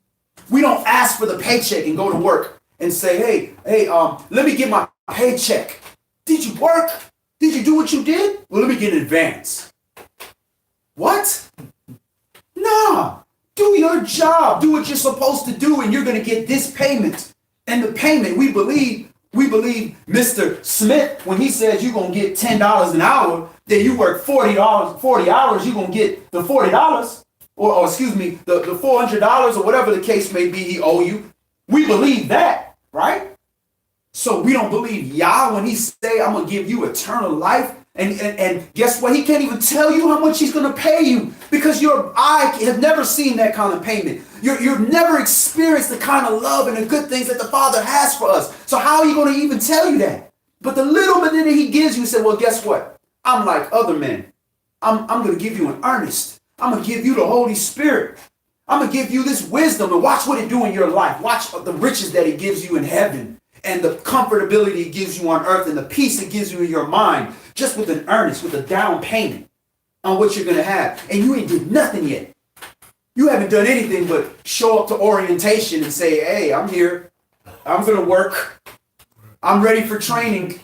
We don't ask for the paycheck and go to work and say, hey, let me get my paycheck. Did you work? Did you do what you did? Well, let me get an advance. What? Nah. Do your job. Do what you're supposed to do, and you're going to get this payment. And the payment, we believe Mr. Smith, when he says you're going to get $10 an hour, then you work 40 hours, you're going to get the $40, or excuse me, the $400 or whatever the case may be he owe you. We believe that, right? So we don't believe Yah when he say, I'm going to give you eternal life. And guess what? He can't even tell you how much he's going to pay you because your eye have never seen that kind of payment. You've never experienced the kind of love and the good things that the Father has for us. So how are you going to even tell you that? But the little bit that he gives you, said, well, guess what? I'm like other men. I'm going to give you an earnest. I'm going to give you the Holy Spirit. I'm going to give you this wisdom and watch what it do in your life. Watch the riches that it gives you in heaven and the comfortability it gives you on earth and the peace it gives you in your mind. Just with an earnest, with a down payment on what you're going to have. And you ain't did nothing yet. You haven't done anything but show up to orientation and say, hey, I'm here. I'm going to work. I'm ready for training.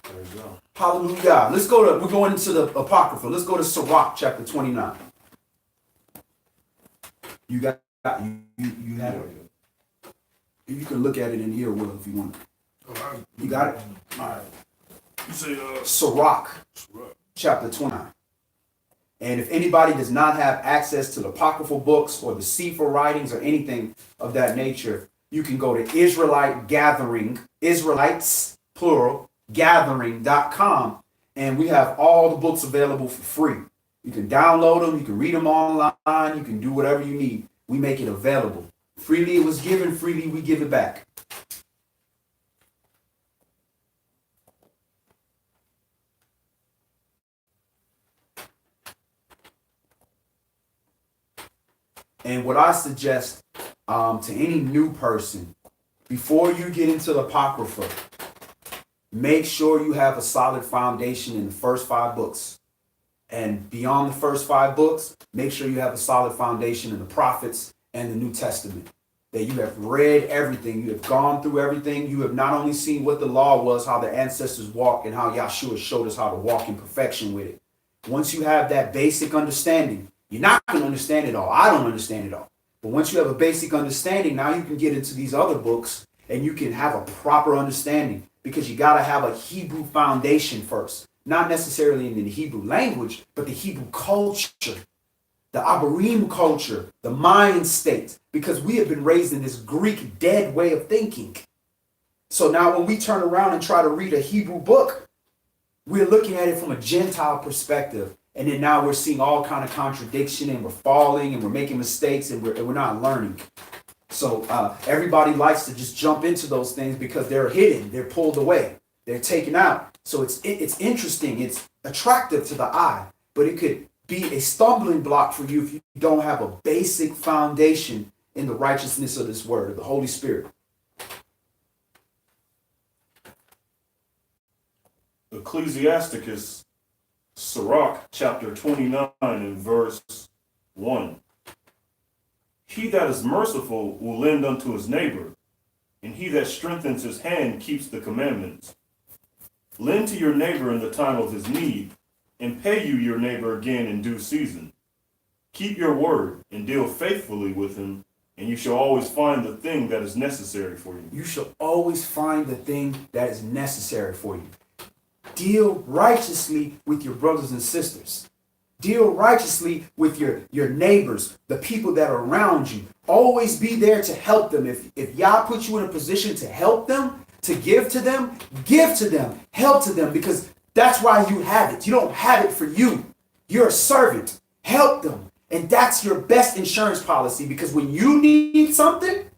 There you go. Hallelujah. We're going into the Apocrypha. Let's go to Sirach chapter 29. You got you have it. You can look at it in here, Will, if you want. You got it? All right. You say Sirach chapter 29. And if anybody does not have access to the apocryphal books or the Sefer writings or anything of that nature, you can go to Israelites, plural, gathering.com, and we have all the books available for free. You can download them, you can read them online, you can do whatever you need. We make it available. Freely it was given, freely we give it back. And what I suggest to any new person, before you get into the Apocrypha, make sure you have a solid foundation in the first 5 books. And beyond the first 5 books, make sure you have a solid foundation in the prophets and the New Testament. That you have read everything, you have gone through everything, you have not only seen what the law was, how the ancestors walked, and how Yahshua showed us how to walk in perfection with it. Once you have that basic understanding, you're not going to understand it all. I don't understand it all. But once you have a basic understanding, now you can get into these other books and you can have a proper understanding, because you got to have a Hebrew foundation first. Not necessarily in the Hebrew language, but the Hebrew culture, the Abarim culture, the mind state, because we have been raised in this Greek dead way of thinking. So now when we turn around and try to read a Hebrew book, we're looking at it from a Gentile perspective. And then now we're seeing all kind of contradiction, and we're falling and we're making mistakes, and we're not learning. So everybody likes to just jump into those things because they're hidden, they're pulled away, they're taken out. So it's interesting, it's attractive to the eye, but it could be a stumbling block for you if you don't have a basic foundation in the righteousness of this word, of the Holy Spirit. Ecclesiasticus, Sirach chapter 29 and verse 1. He that is merciful will lend unto his neighbor, and he that strengthens his hand keeps the commandments. Lend to your neighbor in the time of his need, and pay you your neighbor again in due season. Keep your word and deal faithfully with him, and you shall always find the thing that is necessary for you. You shall always find the thing that is necessary for you. Deal righteously with your brothers and sisters. Deal righteously with your neighbors, the people that are around you. Always be there to help them. If Yah puts you in a position to help them, to give to them, help to them, because that's why you have it. You don't have it for you. You're a servant. Help them. And that's your best insurance policy, because when you need something,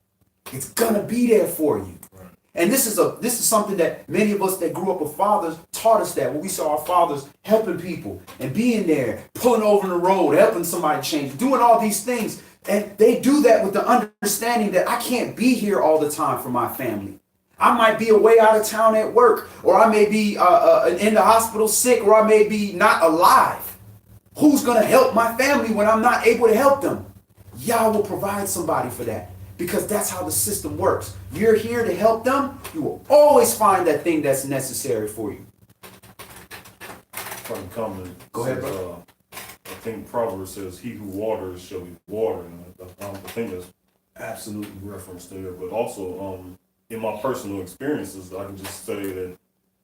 it's gonna be there for you. Right. And this is something that many of us that grew up with fathers taught us, that when we saw our fathers helping people and being there, pulling over in the road, helping somebody change, doing all these things. And they do that with the understanding that I can't be here all the time for my family. I might be away out of town at work, or I may be in the hospital sick, or I may be not alive. Who's going to help my family when I'm not able to help them? Yah will provide somebody for that, because that's how the system works. You're here to help them. You will always find that thing that's necessary for you. From comment. Go ahead, bro. I think Proverbs says, "He who waters shall be watered." I think that's absolutely referenced there. But also, in my personal experiences, I can just say that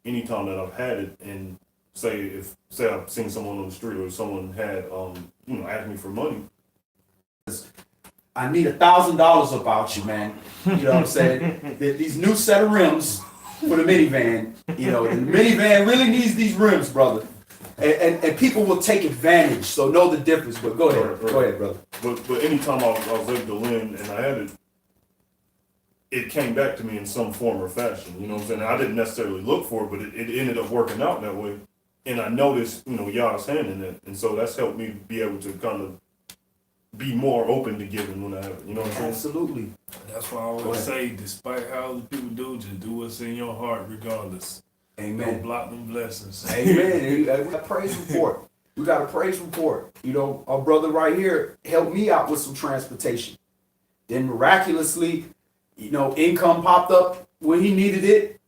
anytime that I've had it, and say I've seen someone on the street, or someone had asked me for money, I need $1,000 about you, man. You know what I'm saying? These new set of rims for the minivan. You know, the minivan really needs these rims, brother. And people will take advantage. So know the difference. But go ahead, right. Go ahead, brother. But anytime I was able to lend and I had it, it came back to me in some form or fashion. You know what I'm saying? I didn't necessarily look for it, but it ended up working out that way. And I noticed, Yah's hand in it. And so that's helped me be able to kind of be more open to giving when I have it. You know what I'm saying? Absolutely. That's why I always say, despite how other people do, just do what's in your heart regardless. Amen. Don't block them blessings. Amen. We got a praise report. We got a praise report. You know, our brother right here helped me out with some transportation. Then miraculously, income popped up when he needed it,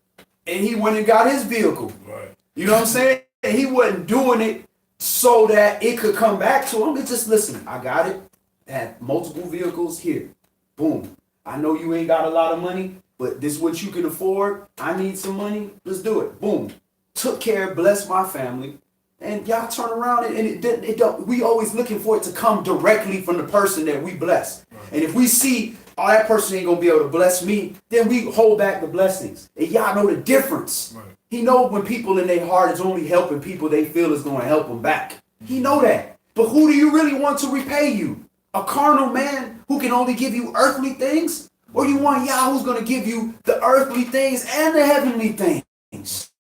and he went and got his vehicle. Right. You know what I'm saying? And he wasn't doing it so that it could come back to him. It's just, listen, I got it. Had multiple vehicles here. Boom. I know you ain't got a lot of money, but this is what you can afford. I need some money. Let's do it. Boom. Took care, blessed my family. And y'all turn around and it don't. We always looking for it to come directly from the person that we bless. Right. And if we see, oh, that person ain't gonna be able to bless me, then we hold back the blessings. And y'all know the difference. Right. He know when people in their heart is only helping people they feel is gonna help them back. Mm-hmm. He know that. But who do you really want to repay you? A carnal man who can only give you earthly things? Or you want Yah who's going to give you the earthly things and the heavenly things?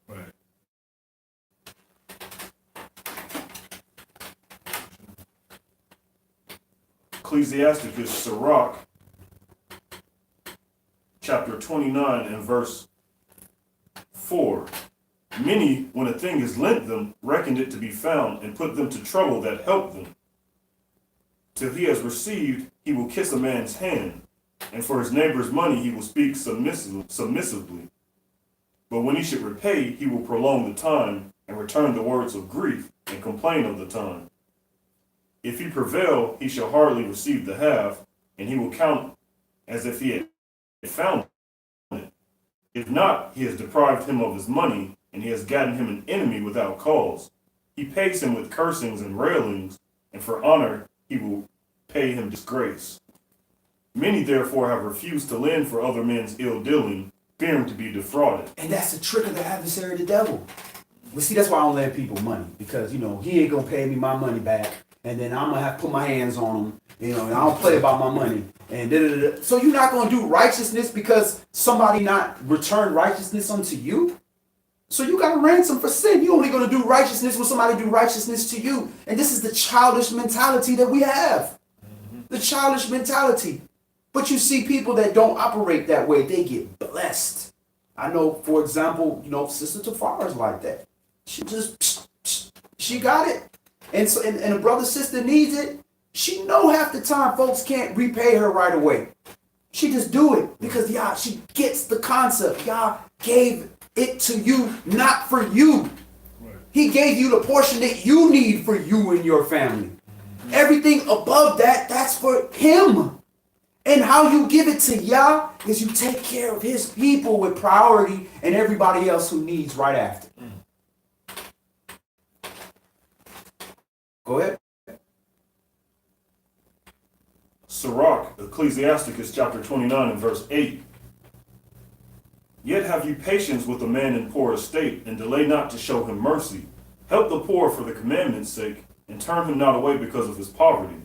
Right. Ecclesiasticus, Sirach, chapter 29 and verse 4. Many, when a thing is lent them, reckoned it to be found, and put them to trouble that help them. Till he has received, he will kiss a man's hand, and for his neighbor's money he will speak submissively. But when he should repay, he will prolong the time, and return the words of grief, and complain of the time. If he prevail, he shall hardly receive the half, and he will count as if he had found it. If not, he has deprived him of his money, and he has gotten him an enemy without cause. He pays him with cursings and railings, and for honor he will pay him disgrace. Many therefore have refused to lend for other men's ill dealing, fearing to be defrauded. And that's the trick of the adversary, the devil. Well, see, that's why I don't lend people money, because he ain't gonna pay me my money back, and then I'm gonna have to put my hands on him. And I don't play about my money. And so you're not gonna do righteousness because somebody not returned righteousness unto you. So you got a ransom for sin. You only going to do righteousness when somebody do righteousness to you. And this is the childish mentality that we have. Mm-hmm. The childish mentality. But you see people that don't operate that way, they get blessed. I know, for example, Sister Tafara is like that. She got it. And so, and a brother, sister needs it. She know half the time folks can't repay her right away. She just do it because she gets the concept. Yah gave it to you, not for you. Right. He gave you the portion that you need for you and your family. Mm-hmm. Everything above that, that's for him. And how you give it to Yah is you take care of his people with priority and everybody else who needs right after. Go ahead. Sirach, Ecclesiasticus chapter 29 and verse 8. Yet have you patience with a man in poor estate, and delay not to show him mercy. Help the poor for the commandment's sake, and turn him not away because of his poverty.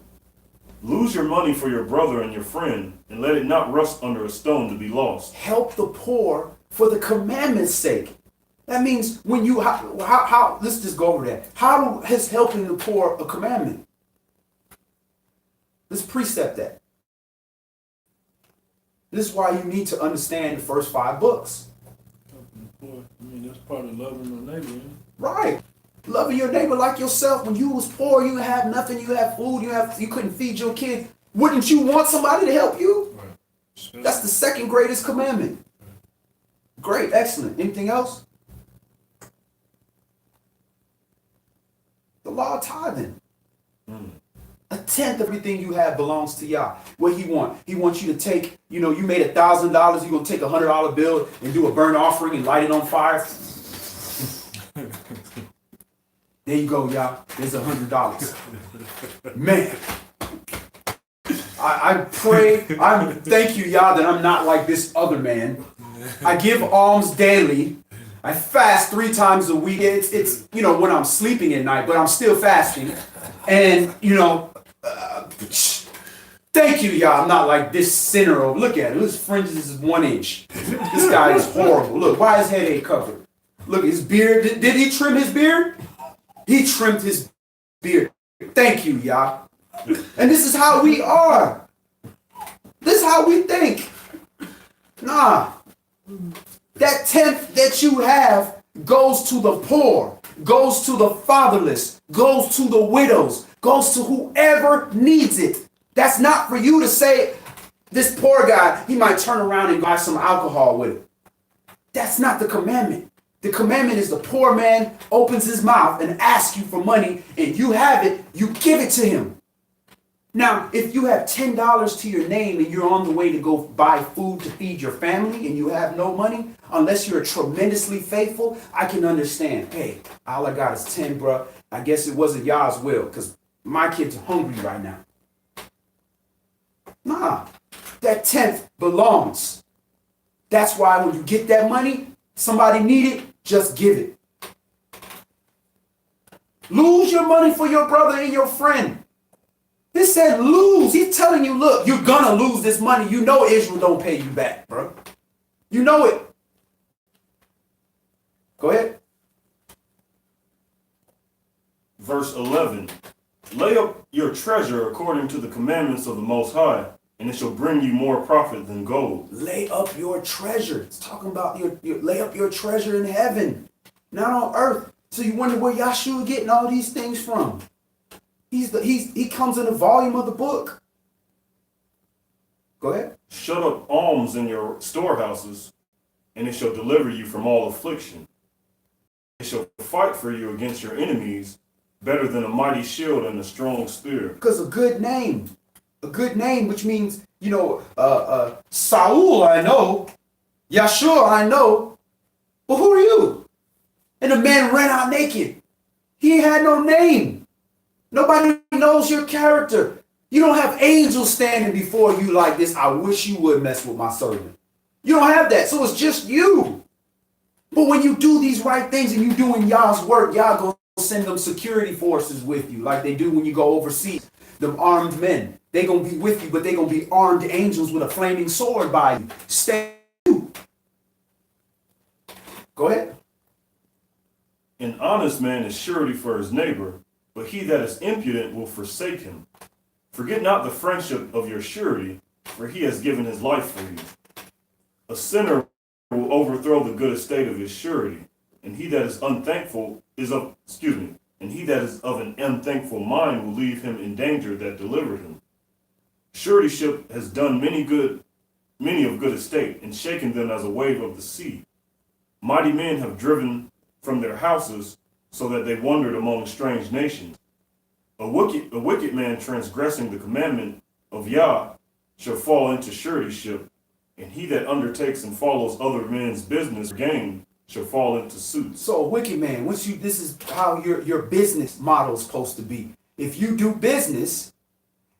Lose your money for your brother and your friend, and let it not rust under a stone to be lost. Help the poor for the commandment's sake. That means when you, how let's just go over that. How is helping the poor a commandment? Let's precept that. This is why you need to understand the first 5 books. That's part of loving the neighbor. Isn't it? Right. Loving your neighbor like yourself. When you was poor, you had nothing, you had food, you couldn't feed your kids. Wouldn't you want somebody to help you? Right. That's the second greatest commandment. Great, excellent. Anything else? The law of tithing. 1/10 of everything you have belongs to Yah. What he want? He wants you to take, you made $1,000, you're going to take a $100 bill and do a burnt offering and light it on fire. There you go, Yah. There's $100. Man. I pray, thank you, Yah, that I'm not like this other man. I give alms daily. I fast 3 times a week. It's when I'm sleeping at night, but I'm still fasting. And, thank you, Yah. I'm not like this sinner. Look at it. His fringes is 1 inch. This guy is horrible. Look, why his head ain't covered? Look, his beard. Did he trim his beard? He trimmed his beard. Thank you, Yah. And this is how we are. This is how we think. Nah. That 10th that you have goes to the poor, goes to the fatherless, goes to the widows, goes to whoever needs it. That's not for you to say, this poor guy, he might turn around and buy some alcohol with it. That's not the commandment. The commandment is the poor man opens his mouth and asks you for money, and you have it, you give it to him. Now, if you have $10 to your name and you're on the way to go buy food to feed your family and you have no money, unless you're tremendously faithful, I can understand. Hey, all I got is 10, bro. I guess it wasn't Yah's will because my kids are hungry right now. Nah, that 10th belongs. That's why when you get that money, somebody need it, just give it. Lose your money for your brother and your friend. He said lose. He's telling you, look, you're gonna lose this money. You know Israel don't pay you back, bro. You know it. Go ahead. Verse 11. Lay up your treasure according to the commandments of the Most High, and it shall bring you more profit than gold. Lay up your treasure. It's talking about your lay up your treasure in heaven, not on earth. So you wonder where Yahshua getting all these things from. He comes in the volume of the book. Go ahead. Shut up alms in your storehouses, and it shall deliver you from all affliction. It shall fight for you against your enemies, better than a mighty shield and a strong spear. Because a good name, which means, Saul I know, Yahshua I know, but who are you? And the man ran out naked. He had no name. Nobody knows your character. You don't have angels standing before you like this. I wish you would mess with my servant. You don't have that. So it's just you. But when you do these right things and you doing Yah's work, Yah gonna send them security forces with you like they do when you go overseas. Them armed men. They gonna be with you, but they gonna be armed angels with a flaming sword by you. Stay. Go ahead. An honest man is surety for his neighbor, but he that is impudent will forsake him. Forget not the friendship of your surety, for he has given his life for you. A sinner will overthrow the good estate of his surety, and he that is unthankful and he that is of an unthankful mind will leave him in danger that delivered him. Suretyship has done many of good estate, and shaken them as a wave of the sea. Mighty men have driven from their houses, so that they wandered among strange nations. A wicked man transgressing the commandment of Yah shall fall into suretyship, and he that undertakes and follows other men's business or gain shall fall into suits. So a wicked man, this is how your business model is supposed to be. If you do business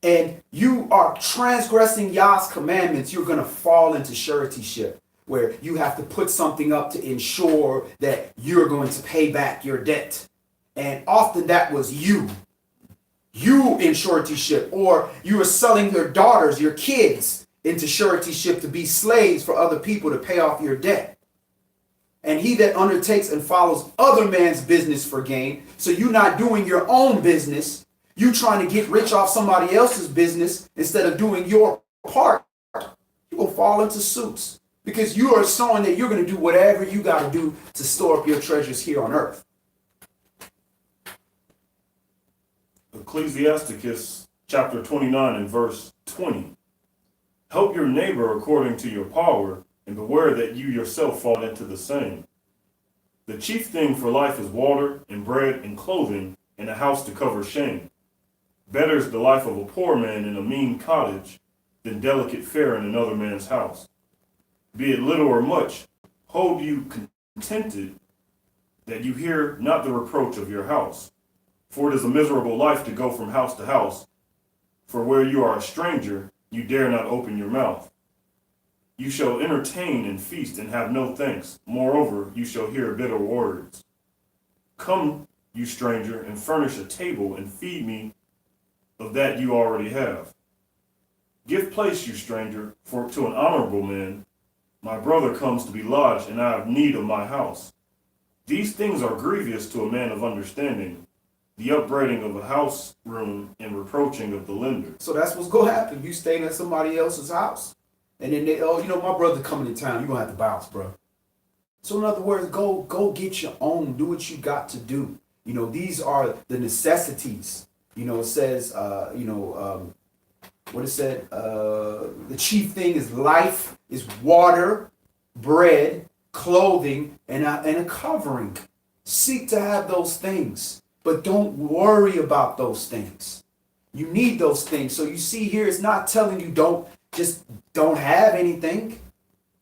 and you are transgressing Yah's commandments, you're going to fall into suretyship. where you have to put something up to ensure that you're going to pay back your debt. And often that was you in suretyship, or you were selling your daughters, your kids into suretyship to be slaves for other people to pay off your debt. And he that undertakes and follows other man's business for gain, so you're not doing your own business, you trying to get rich off somebody else's business instead of doing your part, you will fall into suits because you are showing that you're going to do whatever you got to do to store up your treasures here on earth. Ecclesiasticus chapter 29 and verse 20. Help your neighbor according to your power, and beware that you yourself fall into the same. The chief thing for life is water and bread and clothing and a house to cover shame. Better is the life of a poor man in a mean cottage than delicate fare in another man's house. Be it little or much, hold you contented that you hear not the reproach of your house. For it is a miserable life to go from house to house. For where you are a stranger, you dare not open your mouth. You shall entertain and feast and have no thanks. Moreover, you shall hear bitter words. Come, you stranger, and furnish a table and feed me of that you already have. Give place, you stranger, for to an honorable man. My brother comes to be lodged, and I have need of my house. These things are grievous to a man of understanding, the upbraiding of a house room and reproaching of the lender. So that's what's going to happen. You staying at somebody else's house. And then they, oh, you know, my brother coming to town. You're going to have to bounce, bro. So in other words, go get your own. Do what you got to do. You know, these are the necessities. You know, it says, what it said, the chief thing is life, is water, bread, clothing, and a covering. Seek to have those things, but don't worry about those things. You need those things. So you see here, it's not telling you don't have anything.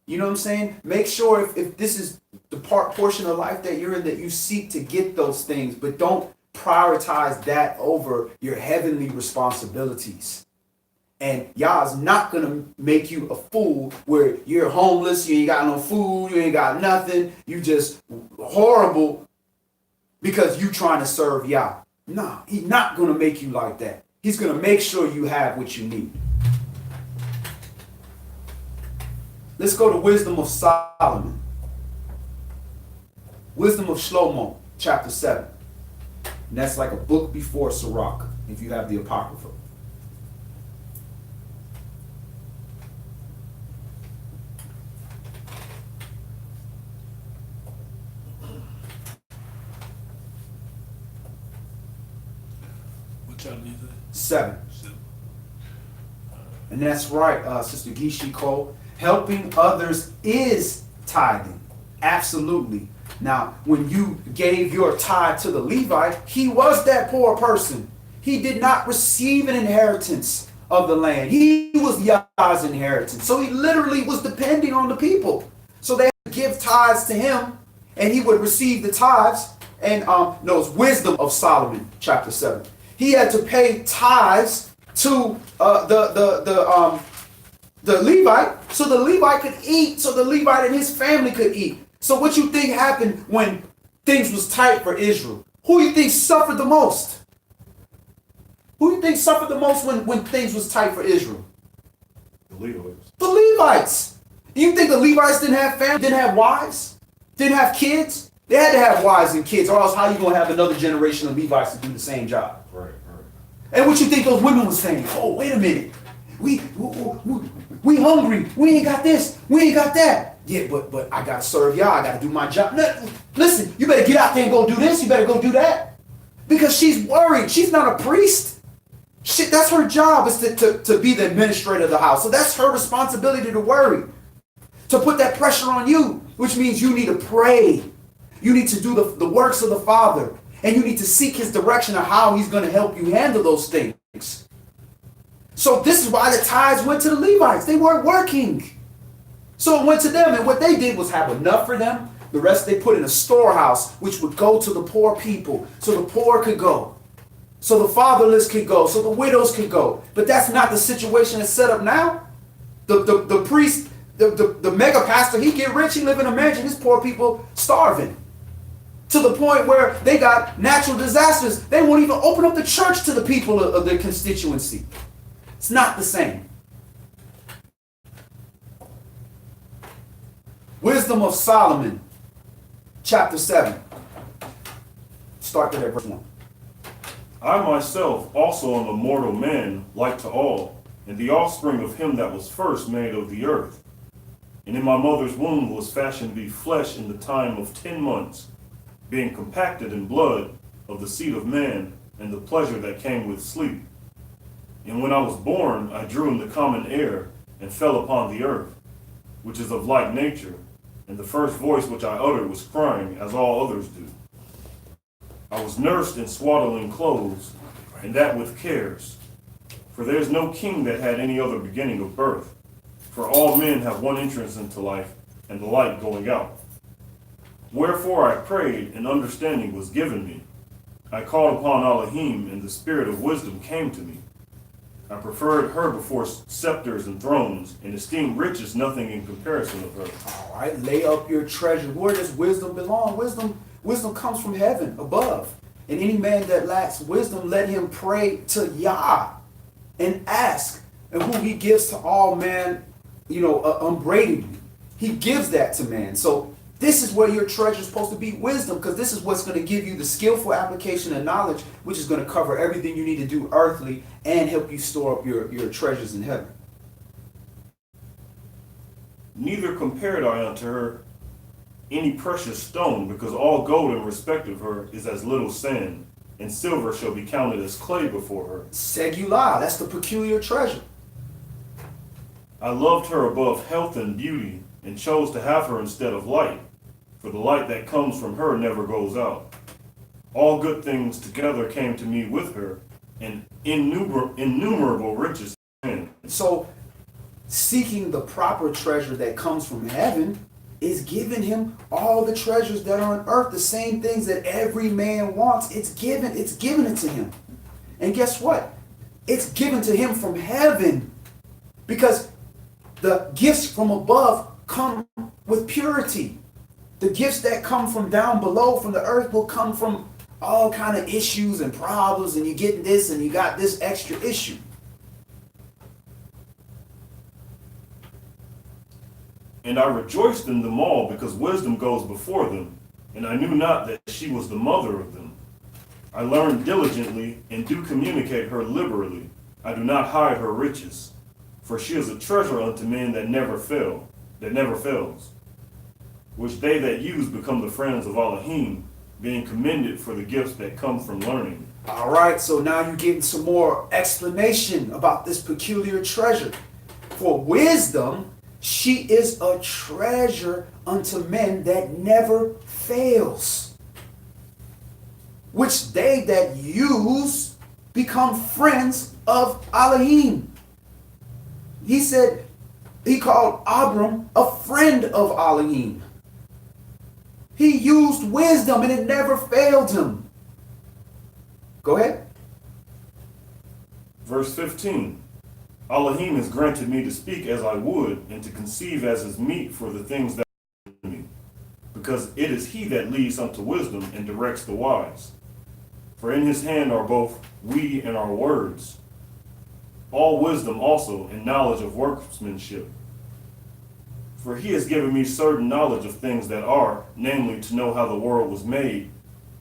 You know what I'm saying? Make sure if this is the portion of life that you're in, that you seek to get those things, but don't prioritize that over your heavenly responsibilities. And YAH is not going to make you a fool where you're homeless, you ain't got no food, you ain't got nothing, you just horrible because you trying to serve YAH. No, he's not going to make you like that. He's going to make sure you have what you need. Let's go to Wisdom of Solomon. Wisdom of Shlomo, chapter 7. And that's like a book before Sirach, if you have the Apocrypha. What chapter is that? 7. And that's right, Sister Gishi Cole. Helping others is tithing. Absolutely. Now, when you gave your tithe to the Levite, he was that poor person. He did not receive an inheritance of the land. He was YAH's inheritance. So he literally was depending on the people. So they had to give tithes to him, and he would receive the tithes. And it's Wisdom of Solomon, chapter 7. He had to pay tithes to the Levite, so the Levite could eat, so the Levite and his family could eat. So what you think happened when things was tight for Israel? Who you think suffered the most? Who you think suffered the most when things was tight for Israel? The Levites. The Levites. You think the Levites didn't have family, didn't have wives, didn't have kids? They had to have wives and kids, or else how you gonna have another generation of Levites to do the same job? Right. And what you think those women was saying? Oh, wait a minute. We hungry. We ain't got this. We ain't got that. Yeah, but I gotta serve y'all. I gotta do my job. No, listen, you better get out there and go do this. You better go do that. Because she's worried. She's not a priest. That's her job, is to be the administrator of the house. So that's her responsibility to worry. To put that pressure on you, which means you need to pray. You need to do the works of the Father. And you need to seek his direction of how he's going to help you handle those things. So this is why the tithes went to the Levites. They weren't working. So it went to them. And what they did was have enough for them. The rest they put in a storehouse, which would go to the poor people. So the poor could go. So the fatherless could go. So the widows could go. But that's not the situation that's set up now. The priest The mega pastor, he get rich, he live in a mansion. His poor people starving. To the point where they got natural disasters. They won't even open up the church to the people of their constituency. It's not the same. Wisdom of Solomon, chapter 7. Start there at verse 1. I myself also am a mortal man, like to all, and the offspring of him that was first made of the earth. And in my mother's womb was fashioned to be flesh in the time of 10 months, being compacted in blood of the seed of man, and the pleasure that came with sleep. And when I was born, I drew in the common air, and fell upon the earth, which is of like nature, and the first voice which I uttered was crying, as all others do. I was nursed in swaddling clothes, and that with cares. For there is no king that had any other beginning of birth. For all men have one entrance into life, and the light going out. Wherefore I prayed, and understanding was given me. I called upon Elohim, and the spirit of wisdom came to me. I preferred her before scepters and thrones, and esteemed riches nothing in comparison of her. All right, lay up your treasure. Where does wisdom belong? Wisdom comes from heaven above. And any man that lacks wisdom, let him pray to YAH and ask. And who he gives to all man, unbraidedly. He gives that to man. So this is where your treasure is supposed to be, wisdom, because this is what's going to give you the skillful application of knowledge, which is going to cover everything you need to do earthly and help you store up your treasures in heaven. Neither compared I unto her any precious stone, because all gold in respect of her is as little sand, and silver shall be counted as clay before her. Segulah, that's the peculiar treasure. I loved her above health and beauty, and chose to have her instead of light, for the light that comes from her never goes out. All good things together came to me with her, and innumerable riches. So, seeking the proper treasure that comes from heaven is giving him all the treasures that are on earth, the same things that every man wants. It's given it to him. And guess what? It's given to him from heaven, because the gifts from above come with purity. The gifts that come from down below, from the earth, will come from all kind of issues and problems, and you get this and you got this extra issue. And I rejoiced in them all, because wisdom goes before them, and I knew not that she was the mother of them. I learned diligently, and do communicate her liberally. I do not hide her riches, for she is a treasure unto men that never fails, which they that use become the friends of Elohim, being commended for the gifts that come from learning. All right, so now you're getting some more explanation about this peculiar treasure. For wisdom, she is a treasure unto men that never fails, which they that use become friends of Elohim. He said, he called Abram a friend of Elohim. He used wisdom and it never failed him. Go ahead. Verse 15. Elohim has granted me to speak as I would, and to conceive as is meet for the things that are me, because it is he that leads unto wisdom and directs the wise. For in his hand are both we and our words, all wisdom also, and knowledge of workmanship. For he has given me certain knowledge of things that are, namely, to know how the world was made,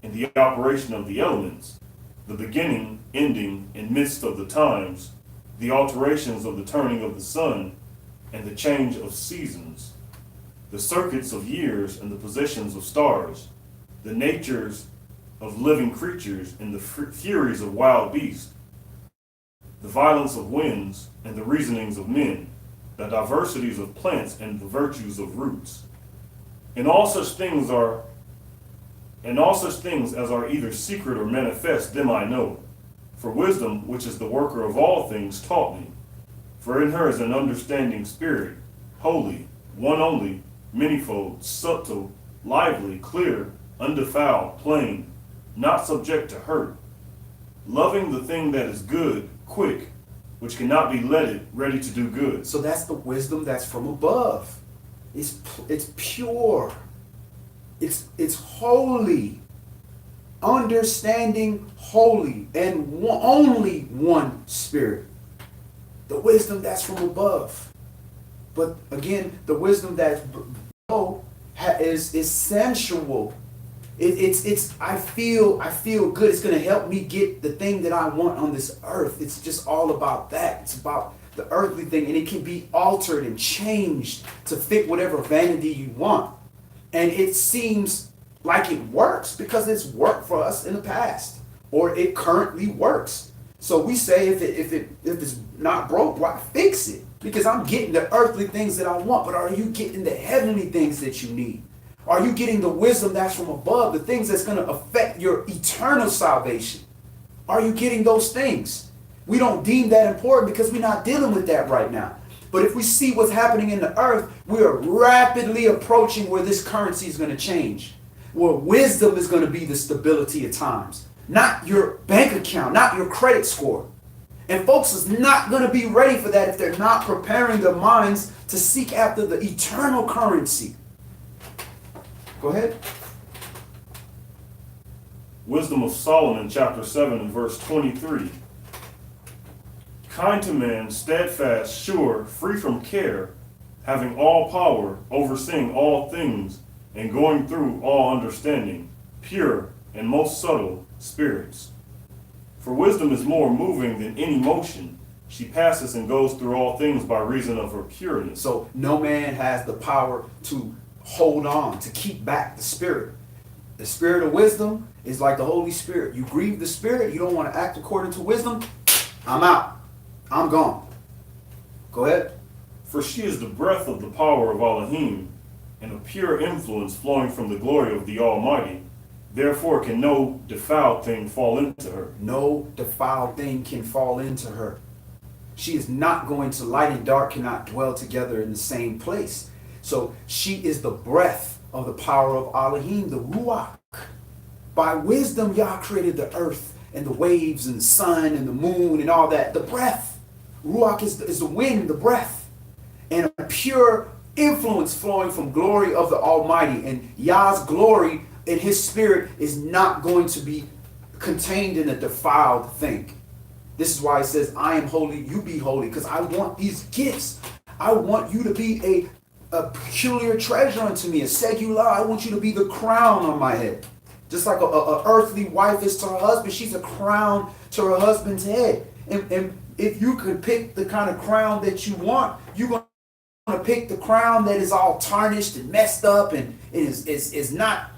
and the operation of the elements, the beginning, ending, and midst of the times, the alterations of the turning of the sun, and the change of seasons, the circuits of years, and the positions of stars, the natures of living creatures, and the furies of wild beasts, the violence of winds, and the reasonings of men, the diversities of plants, and the virtues of roots. And all such things as are either secret or manifest, them I know. For wisdom, which is the worker of all things, taught me. For in her is an understanding spirit, holy, one only, manifold, subtle, lively, clear, undefiled, plain, not subject to hurt, loving the thing that is good, quick, which cannot be leaded, ready to do good. So that's the wisdom that's from above. It's pure. It's holy. Understanding holy and only one spirit. The wisdom that's from above. But again, the wisdom that's below is sensual. I feel good. It's going to help me get the thing that I want on this earth. It's just all about that. It's about the earthly thing, and it can be altered and changed to fit whatever vanity you want. And it seems like it works because it's worked for us in the past, or it currently works. So we say if it's not broke, why fix it? Because I'm getting the earthly things that I want, but are you getting the heavenly things that you need? Are you getting the wisdom that's from above, the things that's going to affect your eternal salvation? Are you getting those things? We don't deem that important because we're not dealing with that right now. But if we see what's happening in the earth, we are rapidly approaching where this currency is going to change, where wisdom is going to be the stability at times, not your bank account, not your credit score. And folks is not going to be ready for that if they're not preparing their minds to seek after the eternal currency. Go ahead. Wisdom of Solomon, chapter 7 and verse 23. Kind to man, steadfast, sure, free from care, having all power, overseeing all things, and going through all understanding, pure and most subtle spirits. For wisdom is more moving than any motion. She passes and goes through all things by reason of her pureness. So no man has the power to hold on, to keep back the spirit. The spirit of wisdom is like the Holy Spirit. You grieve the spirit, you don't want to act according to wisdom, I'm out. I'm gone. Go ahead. For she is the breath of the power of Elohim, and a pure influence flowing from the glory of the Almighty. Therefore can no defiled thing fall into her. No defiled thing can fall into her. She is not going to, light and dark cannot dwell together in the same place. So she is the breath of the power of Elohim, the Ruach. By wisdom, Yah created the earth and the waves and the sun and the moon and all that. The breath. Ruach is the wind, the breath. And a pure influence flowing from glory of the Almighty. And Yah's glory in his spirit is not going to be contained in a defiled thing. This is why it says, I am holy, you be holy, because I want these gifts. I want you to be a peculiar treasure unto me, a segula. I want you to be the crown on my head. Just like a earthly wife is to her husband, she's a crown to her husband's head. And if you could pick the kind of crown that you want, you're going to pick the crown that is all tarnished and messed up and is not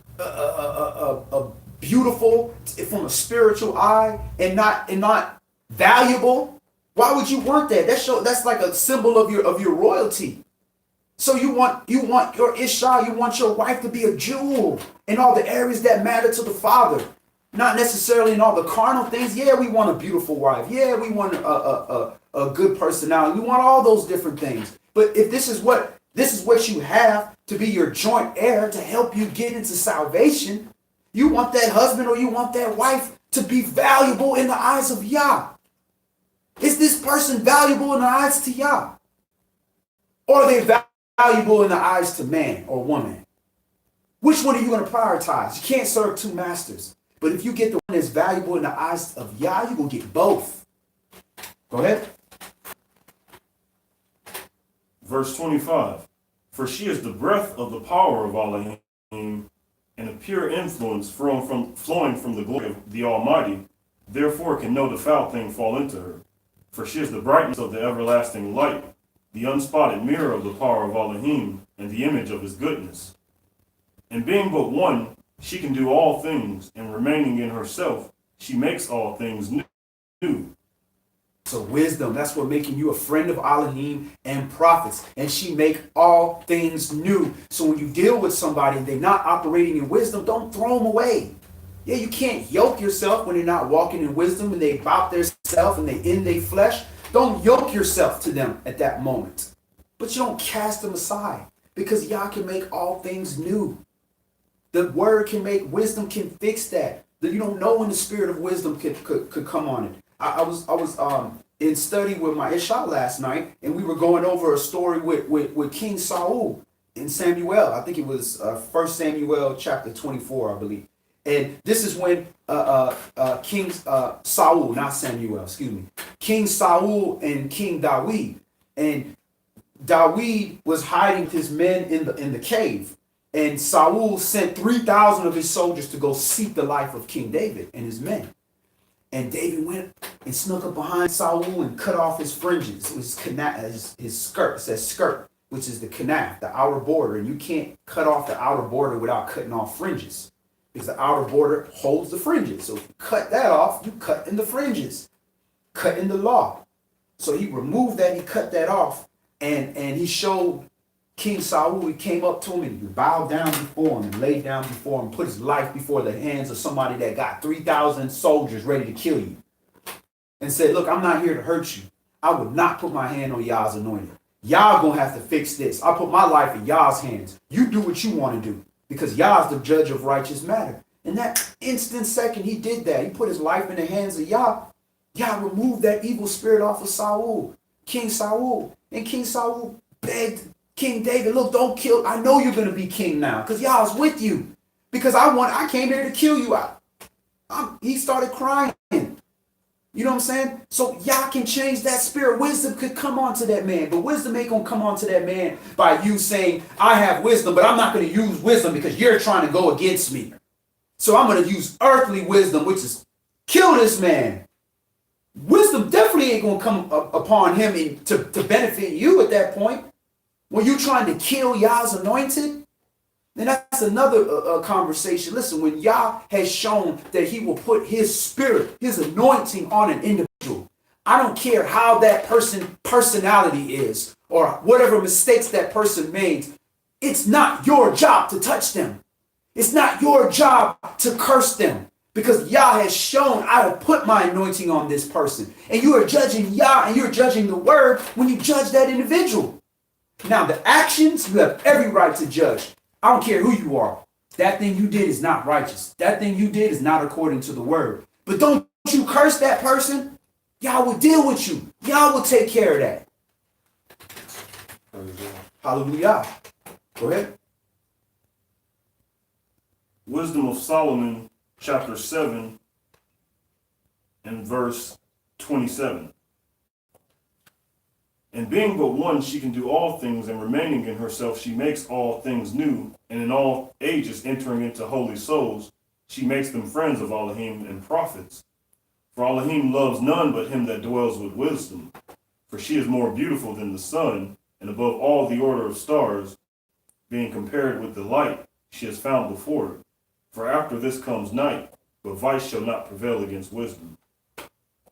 beautiful from a spiritual eye and not valuable. Why would you want that? That's like a symbol of your royalty. So you want your Isha, you want your wife to be a jewel in all the areas that matter to the Father. Not necessarily in all the carnal things. Yeah, we want a beautiful wife. Yeah, we want a good personality. We want all those different things. But if this is what you have to be your joint heir to help you get into salvation, you want that husband or you want that wife to be valuable in the eyes of Yah. Is this person valuable in the eyes to Yah? Or are they valuable in the eyes to man or woman? Which one are you going to prioritize? You can't serve two masters. But if you get the one that's valuable in the eyes of Yah, you're going to get both. Go ahead. Verse 25. For she is the breath of the power of Elohim, and a pure influence flowing from the glory of the Almighty. Therefore can no defiled thing fall into her. For she is the brightness of the everlasting light, the unspotted mirror of the power of Elohim, and the image of his goodness. And being but one, she can do all things, and remaining in herself, she makes all things new. So wisdom, that's what making you a friend of Elohim and prophets. And she make all things new. So when you deal with somebody and they're not operating in wisdom, don't throw them away. Yeah, you can't yoke yourself when they're not walking in wisdom and they about their self and they in their flesh. Don't yoke yourself to them at that moment. But you don't cast them aside because Yah can make all things new. The word can make, wisdom can fix that. You don't know when the spirit of wisdom could come on it. I was in study with my Isha last night, and we were going over a story with King Saul in Samuel. I think it was 1 Samuel chapter 24, I believe. And this is when King Saul, not Samuel, excuse me, King Saul and King David. And David was hiding his men in the cave. And Saul sent 3,000 of his soldiers to go seek the life of King David and his men. And David went and snuck up behind Saul and cut off his fringes. It was his skirt, it says skirt, which is the kanaf, the outer border. And you can't cut off the outer border without cutting off fringes, because the outer border holds the fringes. So if you cut that off, you cut in the fringes, cut in the law. So he removed that, he cut that off, and he showed King Saul. He came up to him and he bowed down before him and laid down before him, put his life before the hands of somebody that got 3,000 soldiers ready to kill you, and said, look, I'm not here to hurt you. I would not put my hand on Yah's anointed. Yah gonna have to fix this. I put my life in Yah's hands. You do what you want to do, because Yah's the judge of righteous matter. In that instant second, he did that. He put his life in the hands of Yah. Yah removed that evil spirit off of Saul, King Saul. And King Saul begged King David, look, don't kill. I know you're going to be king now, because Yah's with you. Because I came here to kill you. He started crying. You know what I'm saying? So Yah can change that spirit. Wisdom could come onto that man, but wisdom ain't going to come onto that man by you saying, I have wisdom, but I'm not going to use wisdom because you're trying to go against me. So I'm going to use earthly wisdom, which is kill this man. Wisdom definitely ain't going to come upon him to benefit you at that point. When you're trying to kill Yah's anointed, then that's another conversation. Listen, when Yah has shown that he will put his spirit, his anointing on an individual, I don't care how that personality is or whatever mistakes that person made, it's not your job to touch them. It's not your job to curse them, because Yah has shown I have put my anointing on this person. And you are judging Yah and you're judging the word when you judge that individual. Now, the actions, you have every right to judge. I don't care who you are. That thing you did is not righteous. That thing you did is not according to the word. But don't you curse that person. Yah will deal with you. Yah will take care of that. Hallelujah. Go ahead. Wisdom of Solomon, chapter 7 and verse 27. And being but one, she can do all things, and remaining in herself, she makes all things new, and in all ages entering into holy souls, she makes them friends of Elohim and prophets. For Elohim loves none but him that dwells with wisdom. For she is more beautiful than the sun, and above all the order of stars, being compared with the light she has found before her. For after this comes night, but vice shall not prevail against wisdom.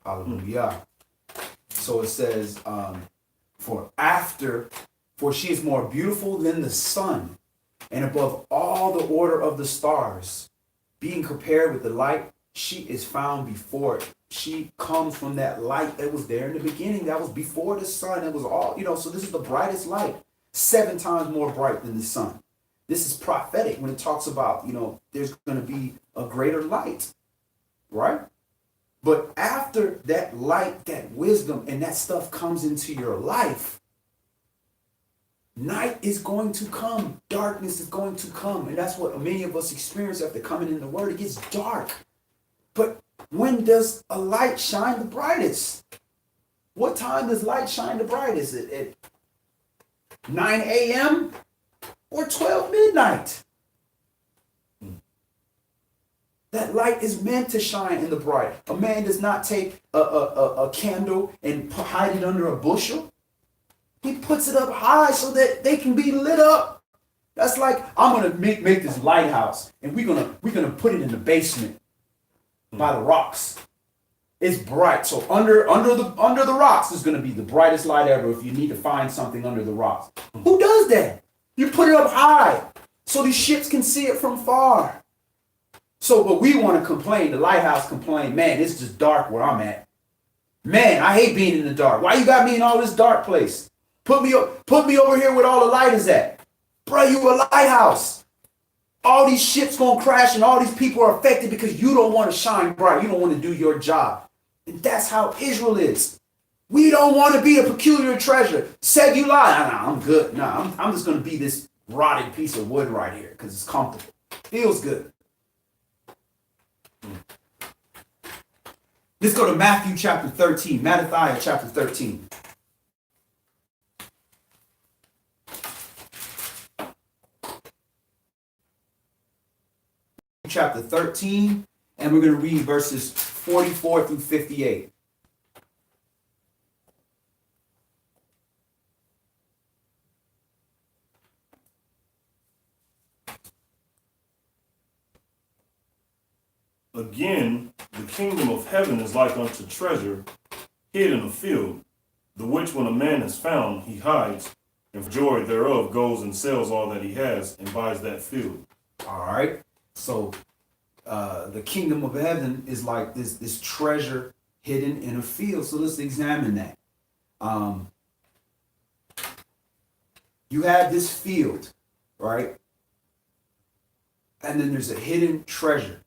Hallelujah. So it says, for she is more beautiful than the sun, and above all the order of the stars, being compared with the light, she is found before it. She comes from that light that was there in the beginning. That was before the sun. It was all, so this is the brightest light, 7 times more bright than the sun. This is prophetic when it talks about, there's going to be a greater light, right? But after that light, that wisdom, and that stuff comes into your life, night is going to come. Darkness is going to come. And that's what many of us experience after coming in the Word. It gets dark. But when does a light shine the brightest? What time does light shine the brightest? At 9 a.m. or 12 midnight? That light is meant to shine in the bright. A man does not take a candle and hide it under a bushel. He puts it up high so that they can be lit up. That's like, I'm gonna make this lighthouse, and we're gonna put it in the basement by the rocks. It's bright, so under the rocks is gonna be the brightest light ever. If you need to find something under the rocks, who does that? You put it up high so these ships can see it from far. So, but we want to complain. The lighthouse complain, man, it's just dark where I'm at. Man, I hate being in the dark. Why you got me in all this dark place? Put me over here where all the light is at. Bro, you a lighthouse. All these ships gonna crash and all these people are affected because you don't want to shine bright. You don't want to do your job. And that's how Israel is. We don't want to be a peculiar treasure. Secular. Nah, I'm good. Nah, I'm just going to be this rotted piece of wood right here because it's comfortable. Feels good. Let's go to Matthew chapter 13. Matthew chapter 13. Chapter 13, and we're going to read verses 44 through 58. Again, the kingdom of heaven is like unto treasure hid in a field, the which when a man is found, he hides, and for joy thereof goes and sells all that he has and buys that field. All right. So the kingdom of heaven is like this treasure hidden in a field. So let's examine that. You have this field, right? And then there's a hidden treasure.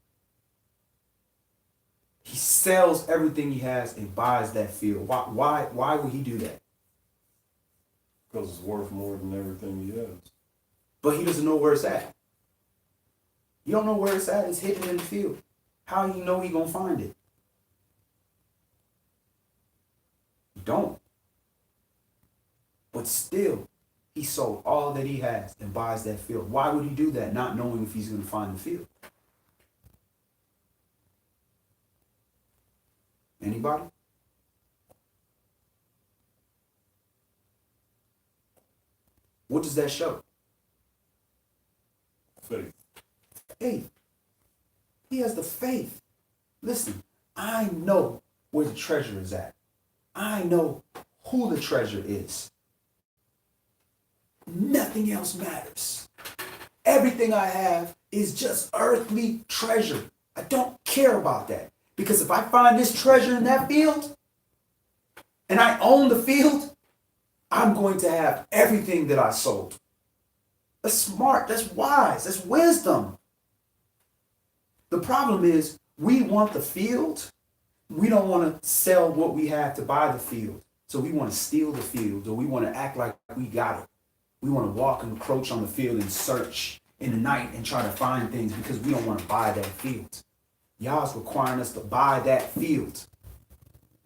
He sells everything he has and buys that field. Why would he do that? Because it's worth more than everything he has. But he doesn't know where it's at. You don't know where it's at. It's hidden in the field. How do you know he's going to find it? You don't. But still, he sold all that he has and buys that field. Why would he do that, not knowing if he's going to find the field? Anybody? What does that show? Faith. Faith. He has the faith. Listen, I know where the treasure is at. I know who the treasure is. Nothing else matters. Everything I have is just earthly treasure. I don't care about that. Because if I find this treasure in that field, and I own the field, I'm going to have everything that I sold. That's smart, that's wise, that's wisdom. The problem is we want the field. We don't want to sell what we have to buy the field. So we want to steal the field, or we want to act like we got it. We want to walk and encroach on the field and search in the night and try to find things because we don't want to buy that field. Yah's requiring us to buy that field.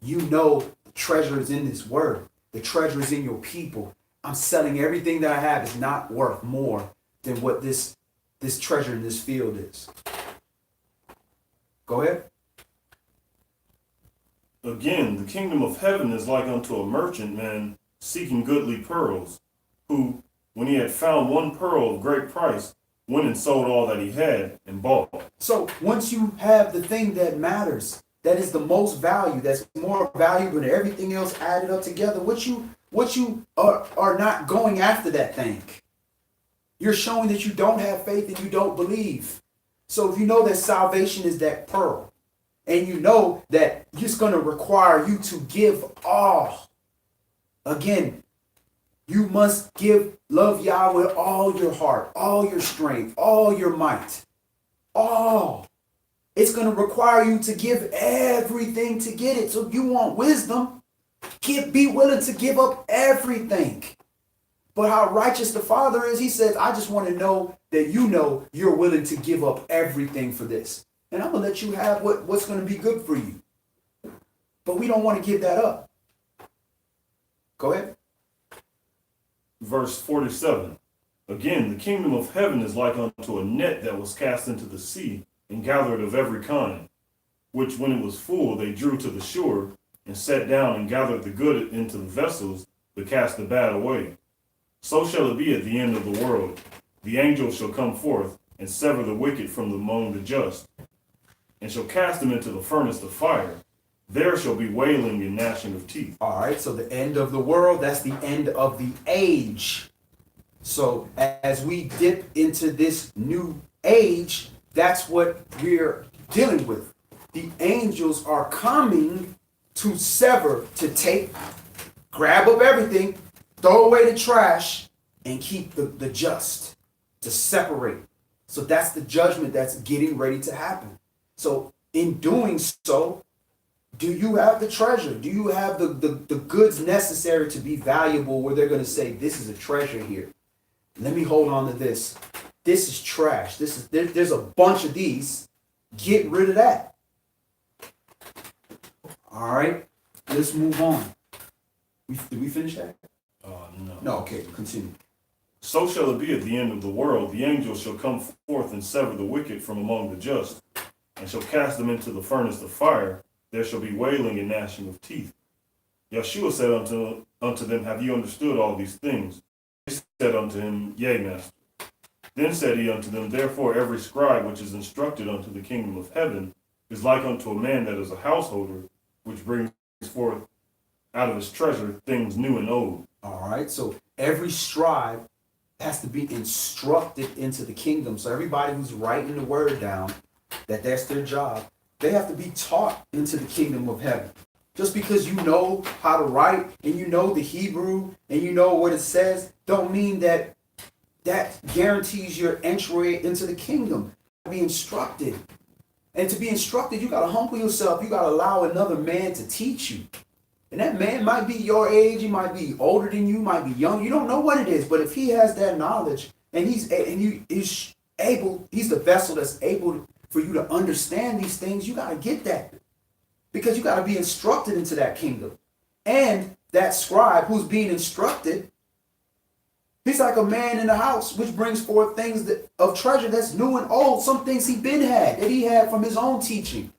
You know the treasure is in this word. The treasure is in your people. I'm selling everything that I have is not worth more than what this treasure in this field is. Go ahead. Again, the kingdom of heaven is like unto a merchant man seeking goodly pearls, who, when he had found one pearl of great price, went and sold all that he had and bought. So once you have the thing that matters, that is the most value, that's more valuable than everything else added up together, what you are not going after that thing. You're showing that you don't have faith and you don't believe. So if you know that salvation is that pearl, and you know that it's going to require you to give all, again, you must love Yahweh with all your heart, all your strength, all your might, all. It's going to require you to give everything to get it. So if you want wisdom, be willing to give up everything. But how righteous the Father is, he says, I just want to know that you know you're willing to give up everything for this. And I'm going to let you have what's going to be good for you. But we don't want to give that up. Go ahead. Verse 47. Again, the kingdom of heaven is like unto a net that was cast into the sea and gathered of every kind, which when it was full they drew to the shore and sat down and gathered the good into the vessels, but cast the bad away. So shall it be at the end of the world. The angel shall come forth and sever the wicked from among the just, and shall cast them into the furnace of fire. There shall be wailing and gnashing of teeth. All right, so the end of the world, that's the end of the age. So as we dip into this new age, that's what we're dealing with. The angels are coming to sever, to take, grab up everything, throw away the trash, and keep the just, to separate. So that's the judgment that's getting ready to happen. So in doing so, Do you have the treasure? Do you have the goods necessary to be valuable where they're going to say, this is a treasure here? Let me hold on to this. This is trash. There's a bunch of these. Get rid of that. All right. Let's move on. Did we finish that? No. No, okay, continue. So shall it be at the end of the world. The angel shall come forth and sever the wicked from among the just, and shall cast them into the furnace of fire. There shall be wailing and gnashing of teeth. Yeshua said unto them, Have you understood all these things? They said unto him, Yea, Master. Then said he unto them, Therefore every scribe which is instructed unto the kingdom of heaven is like unto a man that is a householder, which brings forth out of his treasure things new and old. All right, so every scribe has to be instructed into the kingdom. So everybody who's writing the word down, that's their job. They have to be taught into the kingdom of heaven. Just because you know how to write and you know the Hebrew and you know what it says, don't mean that guarantees your entry into the kingdom. Be instructed. And to be instructed, you got to humble yourself. You got to allow another man to teach you. And that man might be your age, he might be older than you, might be young. You don't know what it is, but if he has that knowledge and he's the vessel that's able for you to understand these things, you got to get that. Because you got to be instructed into that kingdom. And that scribe who's being instructed, he's like a man in the house which brings forth things of treasure that's new and old. Some things that he had from his own teaching.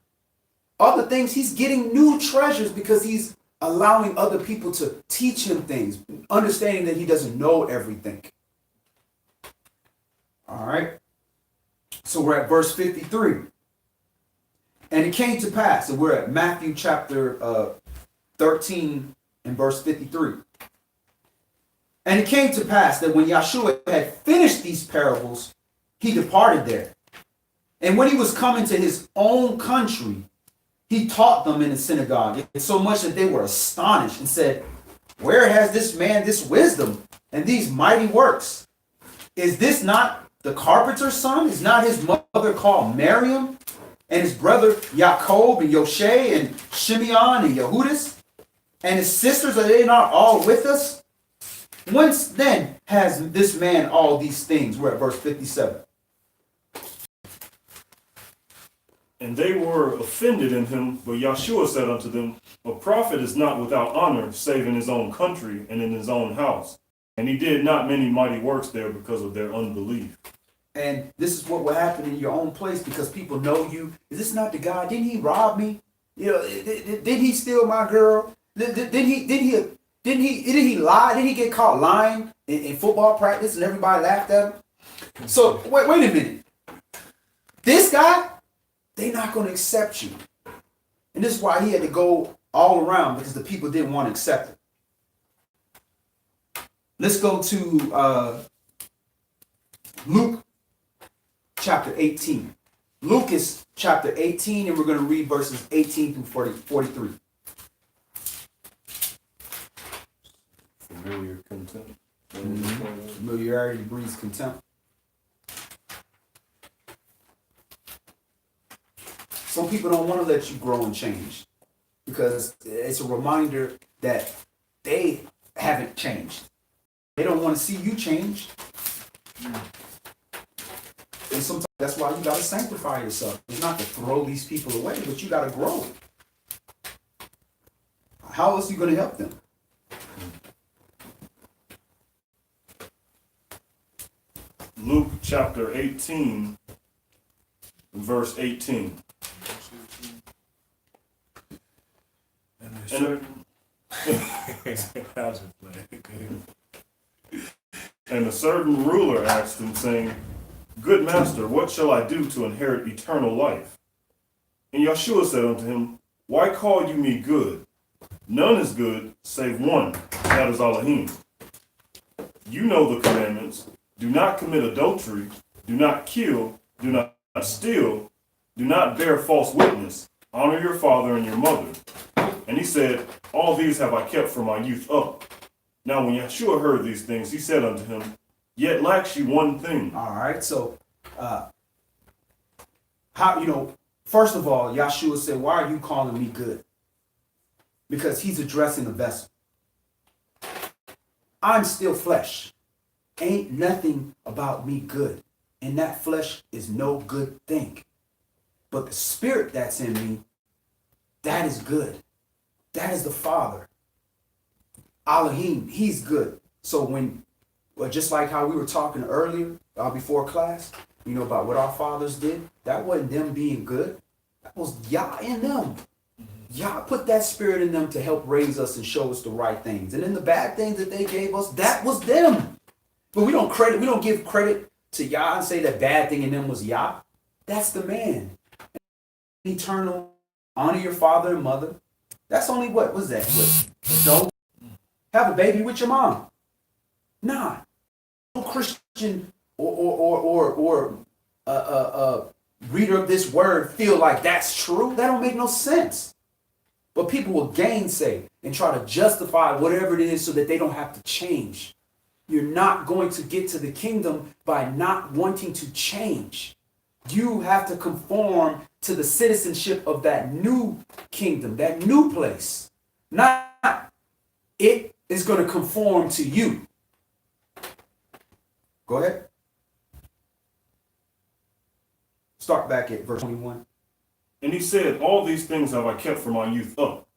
Other things he's getting new treasures because he's allowing other people to teach him things, understanding that he doesn't know everything. All right. So we're at verse 53. And it came to pass, and we're at Matthew chapter 13 and verse 53. And it came to pass that when Yeshua had finished these parables, he departed there. And when he was coming to his own country, he taught them in the synagogue, so much that they were astonished and said, Where has this man this wisdom and these mighty works? Is this not the carpenter's son? Is not his mother called Miriam? And his brother Jacob and Yoshe and Shimeon and Yehudis? And his sisters, are they not all with us? Whence then has this man all these things? We're at verse 57. And they were offended in him, but Yeshua said unto them, A prophet is not without honor, save in his own country and in his own house. And he did not many mighty works there because of their unbelief. And this is what will happen in your own place because people know you. Is this not the guy? Didn't he rob me? You know, did he steal my girl? Did he lie? Did he get caught lying in football practice and everybody laughed at him? So wait a minute. This guy, they're not going to accept you. And this is why he had to go all around because the people didn't want to accept him. Let's go to Luke chapter 18. Luke is chapter 18, and we're going to read verses 18 through 43. Familiar contempt. Familiarity breeds contempt. Some people don't want to let you grow and change because it's a reminder that they haven't changed. They don't want to see you change. And sometimes that's why you got to sanctify yourself. It's not to throw these people away, but you got to grow. How else are you going to help them? Luke chapter 18, verse 18. And a certain ruler asked him, saying, Good master, what shall I do to inherit eternal life? And Yeshua said unto him, Why call you me good? None is good, save one, that is Elohim. You know the commandments. Do not commit adultery, do not kill, do not steal, do not bear false witness, honor your father and your mother. And he said, All these have I kept from my youth up. Now when Yeshua heard these things, he said unto him, Yet lacks you one thing. All right, so first of all, Yeshua said, Why are you calling me good? because he's addressing a vessel. I'm still flesh. Ain't nothing about me good. And that flesh is no good thing. But the spirit that's in me, that is good. That is the Father. Elohim, he's good. So just like how we were talking earlier, before class, about what our fathers did, that wasn't them being good. That was YAH in them. YAH put that spirit in them to help raise us and show us the right things. And then the bad things that they gave us, that was them. But we don't give credit to YAH and say that bad thing in them was YAH. That's the man. Eternal, honor your father and mother. That's only what was that? What, adult? Have a baby with your mom. Nah. No Christian or reader of this word feel like that's true. That don't make no sense. But people will gainsay and try to justify whatever it is so that they don't have to change. You're not going to get to the kingdom by not wanting to change. You have to conform to the citizenship of that new kingdom, that new place. Not it is going to conform to you. Go ahead. Start back at verse 21. And he said, all these things have I kept from my youth up.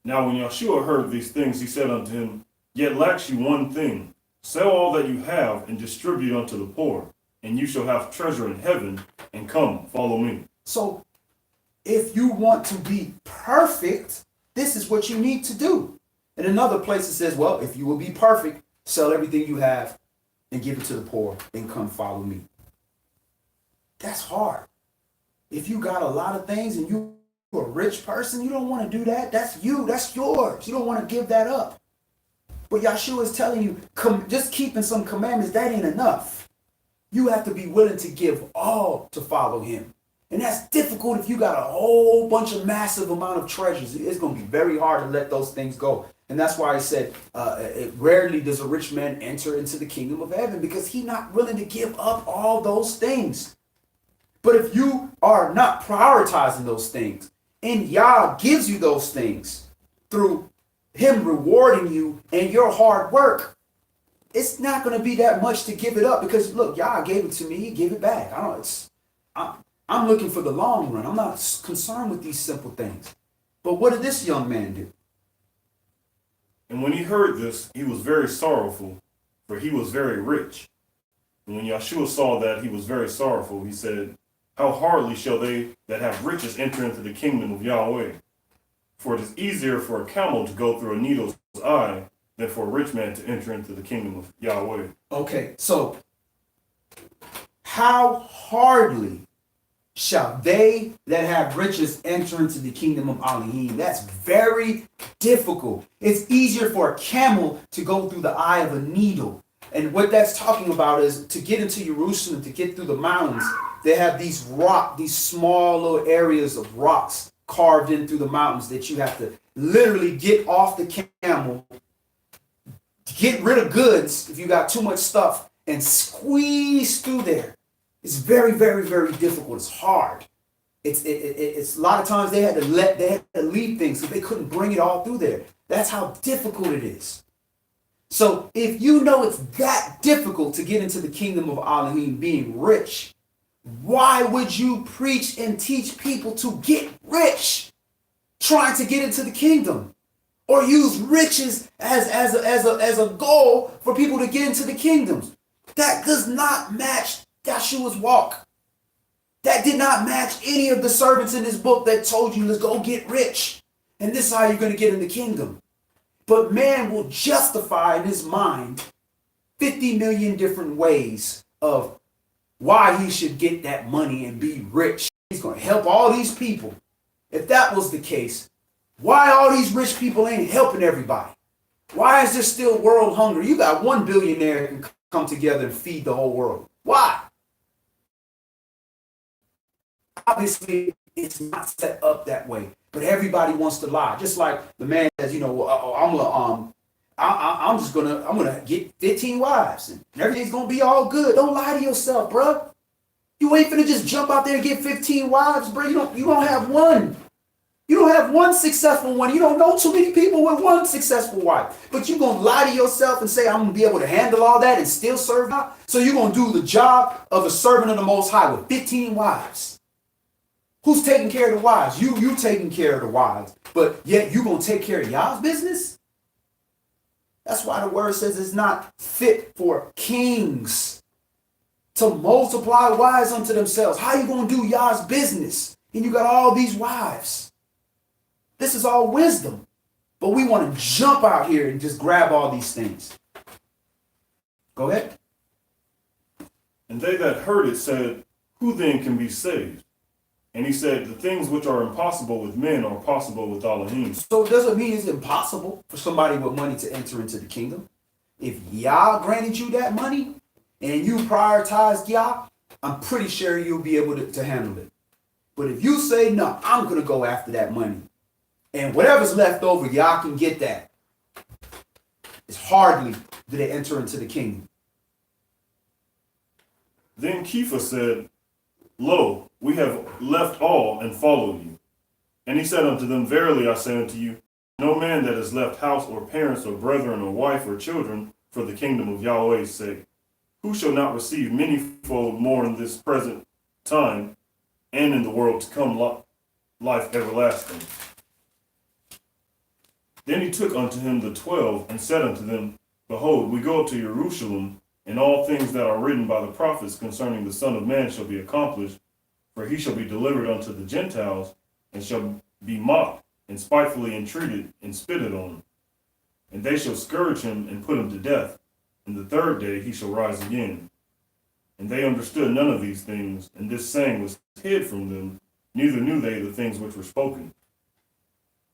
Now when Yeshua heard these things, he said unto him, yet lacks you one thing. Sell all that you have and distribute unto the poor, and you shall have treasure in heaven, and come, follow me. So if you want to be perfect, this is what you need to do. In another place it says, well, if you will be perfect, sell everything you have and give it to the poor and come follow me. That's hard. If you got a lot of things and you're a rich person, you don't want to do that. That's you. That's yours. You don't want to give that up. But Yeshua is telling you, just keeping some commandments, that ain't enough. You have to be willing to give all to follow him. And that's difficult if you got a whole bunch of massive amount of treasures. It's going to be very hard to let those things go. And that's why I said, rarely does a rich man enter into the kingdom of heaven, because he's not willing to give up all those things. But if you are not prioritizing those things, and YAH gives you those things through him rewarding you and your hard work, it's not going to be that much to give it up, because look, YAH gave it to me, he gave it back. I'm looking for the long run. I'm not concerned with these simple things. But what did this young man do? And when he heard this, he was very sorrowful, for he was very rich. And when Yeshua saw that he was very sorrowful, he said, how hardly shall they that have riches enter into the kingdom of Yahweh? For it is easier for a camel to go through a needle's eye than for a rich man to enter into the kingdom of Yahweh. Okay, so how hardly shall they that have riches enter into the kingdom of Elohim? That's very difficult. It's easier for a camel to go through the eye of a needle. And what that's talking about is to get into Jerusalem, to get through the mountains, they have these small little areas of rocks carved in through the mountains that you have to literally get off the camel, get rid of goods if you got too much stuff, and squeeze through there. It's very, very, very difficult. It's hard. It's a lot of times they had to leave things so they couldn't bring it all through there. That's how difficult it is. So if you know it's that difficult to get into the kingdom of Elohim, being rich, why would you preach and teach people to get rich, trying to get into the kingdom, or use riches as a goal for people to get into the kingdoms? That does not match Yeshua's walk. That did not match any of the servants in this book that told you, let's go get rich, and this is how you're going to get in the kingdom. But man will justify in his mind 50 million different ways of why he should get that money and be rich. He's going to help all these people. If that was the case, why all these rich people ain't helping everybody? Why is there still world hunger? You got one billionaire that can come together and feed the whole world. Why? Obviously, it's not set up that way. But everybody wants to lie. Just like the man says, I'm gonna get 15 wives and everything's gonna be all good. Don't lie to yourself, bro. You ain't finna just jump out there and get 15 wives, bro. You don't have one. You don't have one successful one. You don't know too many people with one successful wife. But you're going to lie to yourself and say, I'm going to be able to handle all that and still serve God. So you're going to do the job of a servant of the Most High with 15 wives. Who's taking care of the wives? You taking care of the wives. But yet you're going to take care of y'all's business? That's why the word says it's not fit for kings to multiply wives unto themselves. How you going to do y'all's business? And you got all these wives. This is all wisdom. But we want to jump out here and just grab all these things. Go ahead. And they that heard it said, who then can be saved? And he said, the things which are impossible with men are possible with Elohim. So it doesn't mean it's impossible for somebody with money to enter into the kingdom. If Yah granted you that money and you prioritized Yah, I'm pretty sure you'll be able to handle it. But if you say, no, I'm going to go after that money, and whatever's left over, Yah can get that, it's hardly do they enter into the kingdom. Then Kepha said, lo, we have left all and followed you. And he said unto them, verily I say unto you, no man that has left house or parents or brethren or wife or children for the kingdom of Yahweh's sake, who shall not receive manyfold more in this present time and in the world to come life everlasting. Then he took unto him the 12 and said unto them, behold, we go up to Jerusalem, and all things that are written by the prophets concerning the Son of Man shall be accomplished, for he shall be delivered unto the Gentiles, and shall be mocked, and spitefully entreated, and spitted on. And they shall scourge him, and put him to death. And the third day he shall rise again. And they understood none of these things, and this saying was hid from them, neither knew they the things which were spoken.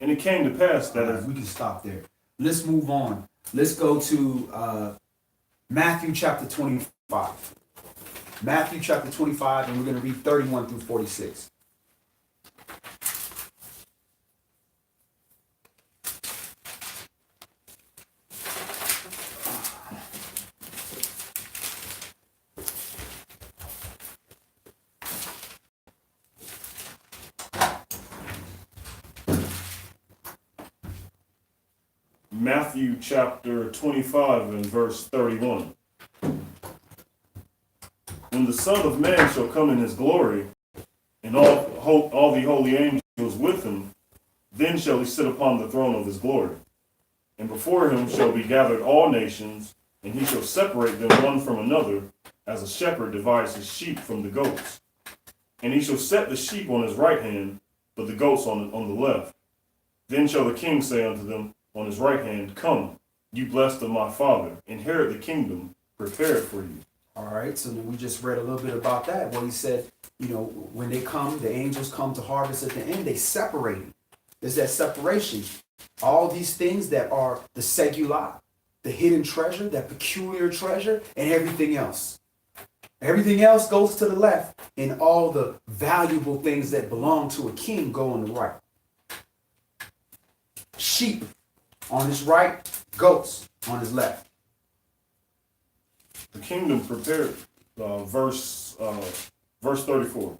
And it came to pass that as we can stop there. Let's move on. Let's go to Matthew chapter 25. Matthew chapter 25, and we're going to read 31 through 46. Matthew chapter 25 and verse 31. When the Son of Man shall come in his glory, and all the holy angels with him, then shall he sit upon the throne of his glory. And before him shall be gathered all nations, and he shall separate them one from another, as a shepherd divides his sheep from the goats. And he shall set the sheep on his right hand, but the goats on the left. Then shall the king say unto them on his right hand, come, you blessed of my Father, inherit the kingdom prepared for you. All right, so then we just read a little bit about that. Well, he said, when they come, the angels come to harvest at the end, they separate. There's that separation. All these things that are the segula, the hidden treasure, that peculiar treasure, and everything else. Everything else goes to the left, and all the valuable things that belong to a king go on the right. Sheep on his right, goats on his left. The kingdom prepared, verse 34.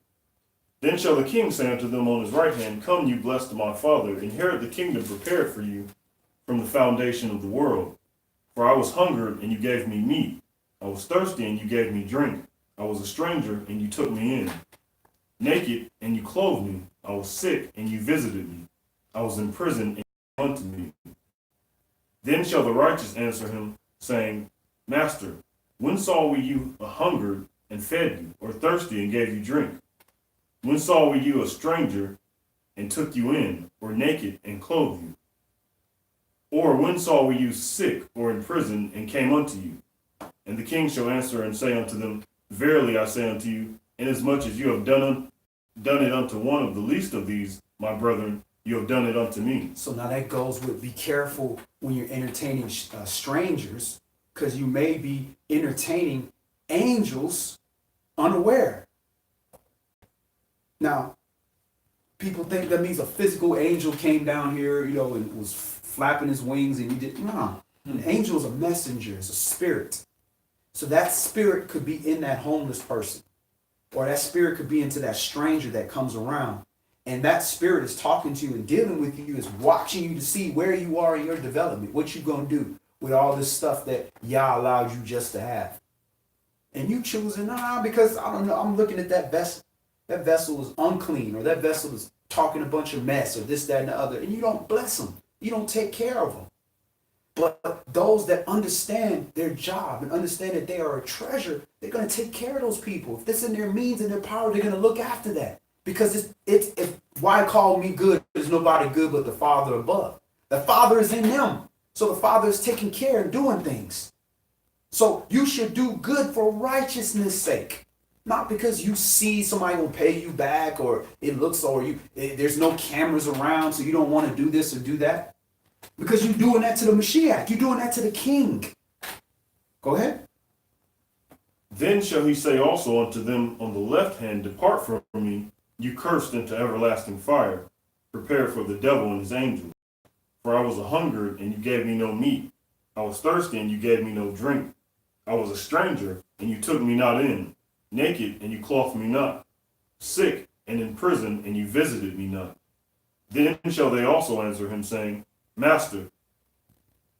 Then shall the king say unto them on his right hand, come, you blessed of my Father, inherit the kingdom prepared for you from the foundation of the world. For I was hungered, and you gave me meat. I was thirsty, and you gave me drink. I was a stranger, and you took me in. Naked, and you clothed me. I was sick, and you visited me. I was in prison, and you came unto me. Then shall the righteous answer him, saying, Master, when saw we you hungered and fed you, or thirsty and gave you drink? When saw we you a stranger and took you in, or naked and clothed you? Or when saw we you sick or in prison and came unto you? And the king shall answer and say unto them, verily I say unto you, inasmuch as you have done it unto one of the least of these, my brethren, you have done it unto me. So now that goes with be careful when you're entertaining strangers, because you may be entertaining angels unaware. Now, people think that means a physical angel came down here, and was flapping his wings and you did. No, an angel is a messenger, it's a spirit. So that spirit could be in that homeless person, or that spirit could be into that stranger that comes around. And that spirit is talking to you and dealing with you, is watching you to see where you are in your development, what you gonna do with all this stuff that Yah allowed you just to have. And you choosing, nah, because I don't know, I'm looking at that vessel. That vessel is unclean, or that vessel is talking a bunch of mess, or this, that, and the other. And you don't bless them. You don't take care of them. But those that understand their job and understand that they are a treasure, they're going to take care of those people. If it's in their means and their power, they're going to look after that. Because if why call me good? There's nobody good but the Father above. The Father is in them. So the Father is taking care and doing things. So you should do good for righteousness' sake. Not because you see somebody will pay you back, or it looks, or there's no cameras around, so you don't want to do this or do that. Because you're doing that to the Mashiach. You're doing that to the King. Go ahead. Then shall he say also unto them on the left hand, Depart from me, you cursed, into everlasting fire, prepared for the devil and his angels. For I was a hungered, and you gave me no meat. I was thirsty, and you gave me no drink. I was a stranger, and you took me not in. Naked, and you clothed me not. Sick, and in prison, and you visited me not. Then shall they also answer him, saying, Master,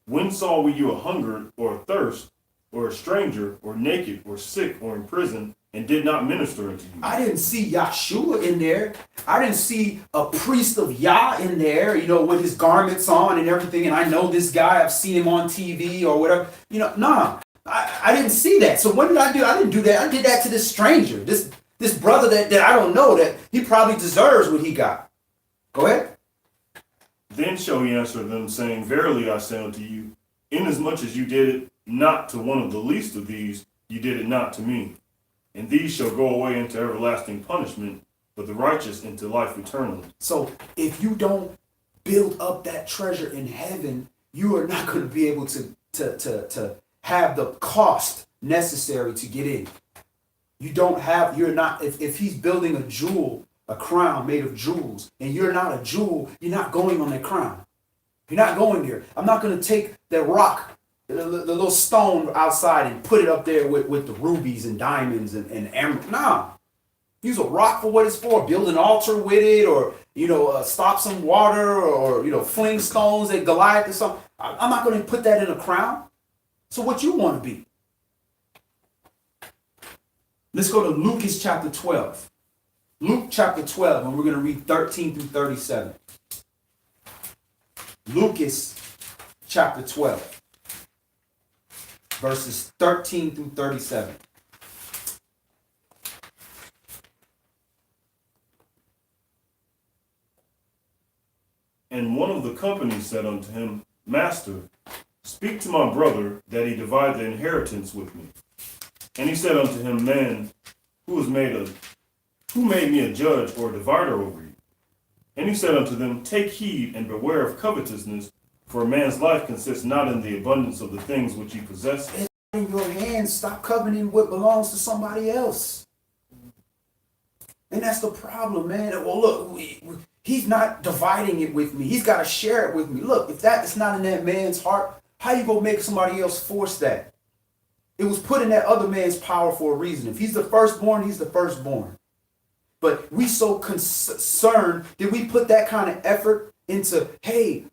when saw we you a hungered, or athirst, or a stranger, or naked, or sick, or in prison, and did not minister unto you? I didn't see Yahshua in there. I didn't see a priest of Yah in there, with his garments on and everything. And I know this guy, I've seen him on TV or whatever. Nah, I didn't see that. So what did I do? I didn't do that. I did that to this stranger, this brother that I don't know, that he probably deserves what he got. Go ahead. Then shall he answer them, saying, Verily I say unto you, inasmuch as you did it not to one of the least of these, you did it not to me. And these shall go away into everlasting punishment, but the righteous into life eternal. So if you don't build up that treasure in heaven, you are not going to be able to have the cost necessary to get in. If he's building a jewel, a crown made of jewels, and you're not a jewel, you're not going on that crown. You're not going there. I'm not going to take that rock, the little stone outside, and put it up there with the rubies and diamonds and emeralds. Nah. Use a rock for what it's for. Build an altar with it, or stop some water, or fling stones at Goliath or something. I'm not going to put that in a crown. So what you want to be? Let's go to Luke chapter 12. Luke chapter 12, and we're going to read 13 through 37. Lucas chapter 12, verses 13 through 37. And one of the company said unto him, Master, speak to my brother, that he divide the inheritance with me. And he said unto him, Man, who made me a judge or a divider over you? And he said unto them, Take heed and beware of covetousness, for a man's life consists not in the abundance of the things which he possesses. It's in your hands. Stop coveting what belongs to somebody else. And that's the problem, man. Well, look, he's not dividing it with me. He's got to share it with me. Look, if that is not in that man's heart, how you gonna make somebody else force that? It was put in that other man's power for a reason. If he's the firstborn, he's the firstborn. But we so concerned that we put that kind of effort into, hey,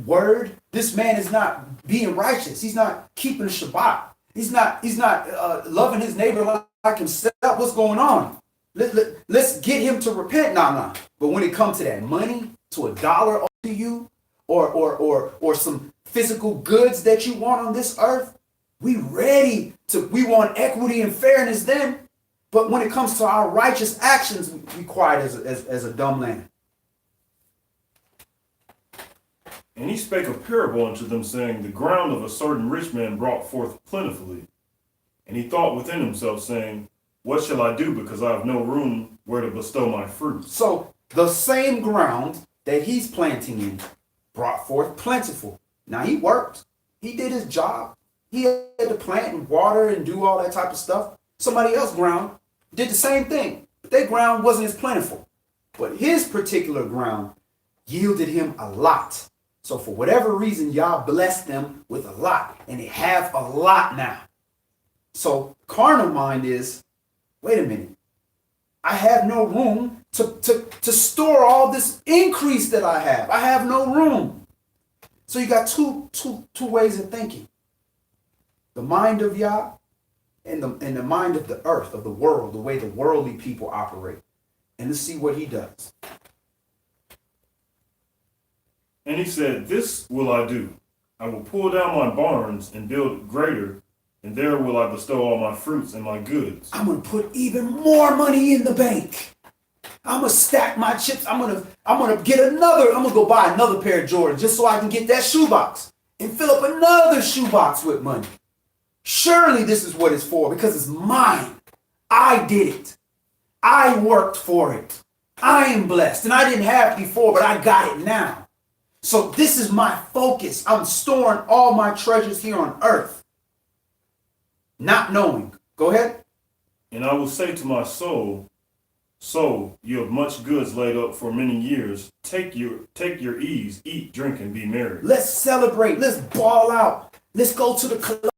word, this man is not being righteous. He's not keeping Shabbat. He's not loving his neighbor like himself. What's going on? Let's get him to repent. Nah. But when it comes to that money, to a dollar to you, or some physical goods that you want on this earth, we want equity and fairness then. But when it comes to our righteous actions, we quiet as a dumb lamb. And he spake a parable unto them, saying, The ground of a certain rich man brought forth plentifully. And he thought within himself, saying, What shall I do, because I have no room where to bestow my fruit? So the same ground that he's planting in brought forth plentiful. Now he worked. He did his job. He had to plant and water and do all that type of stuff. Somebody else's ground did the same thing, but their ground wasn't as plentiful. But his particular ground yielded him a lot. So for whatever reason, y'all blessed them with a lot, and they have a lot now. So carnal mind is, wait a minute, I have no room to store all this increase that I have. I have no room. So you got two ways of thinking. The mind of Yah and the mind of the earth, of the world, the way the worldly people operate. And let's see what he does. And he said, "This will I do. I will pull down my barns and build greater, and there will I bestow all my fruits and my goods." I'm going to put even more money in the bank. I'm going to stack my chips. I'm going to go buy another pair of Jordans just so I can get that shoebox and fill up another shoebox with money. Surely this is what it's for, because it's mine. I did it. I worked for it. I am blessed. And I didn't have it before, but I got it now. So this is my focus. I'm storing all my treasures here on earth. Not knowing. Go ahead. "And I will say to my soul, soul, you have much goods laid up for many years. Take your ease, eat, drink, and be merry." Let's celebrate. Let's ball out. Let's go to the club.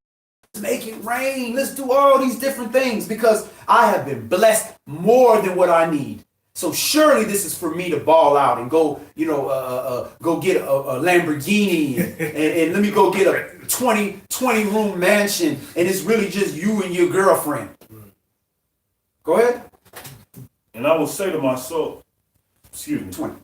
Make it rain. Let's do all these different things because I have been blessed more than what I need. So surely this is for me to ball out and go, go get a Lamborghini and let me go get a 20 room mansion and it's really just you and your girlfriend. Go ahead. "And I will say to my soul," 20.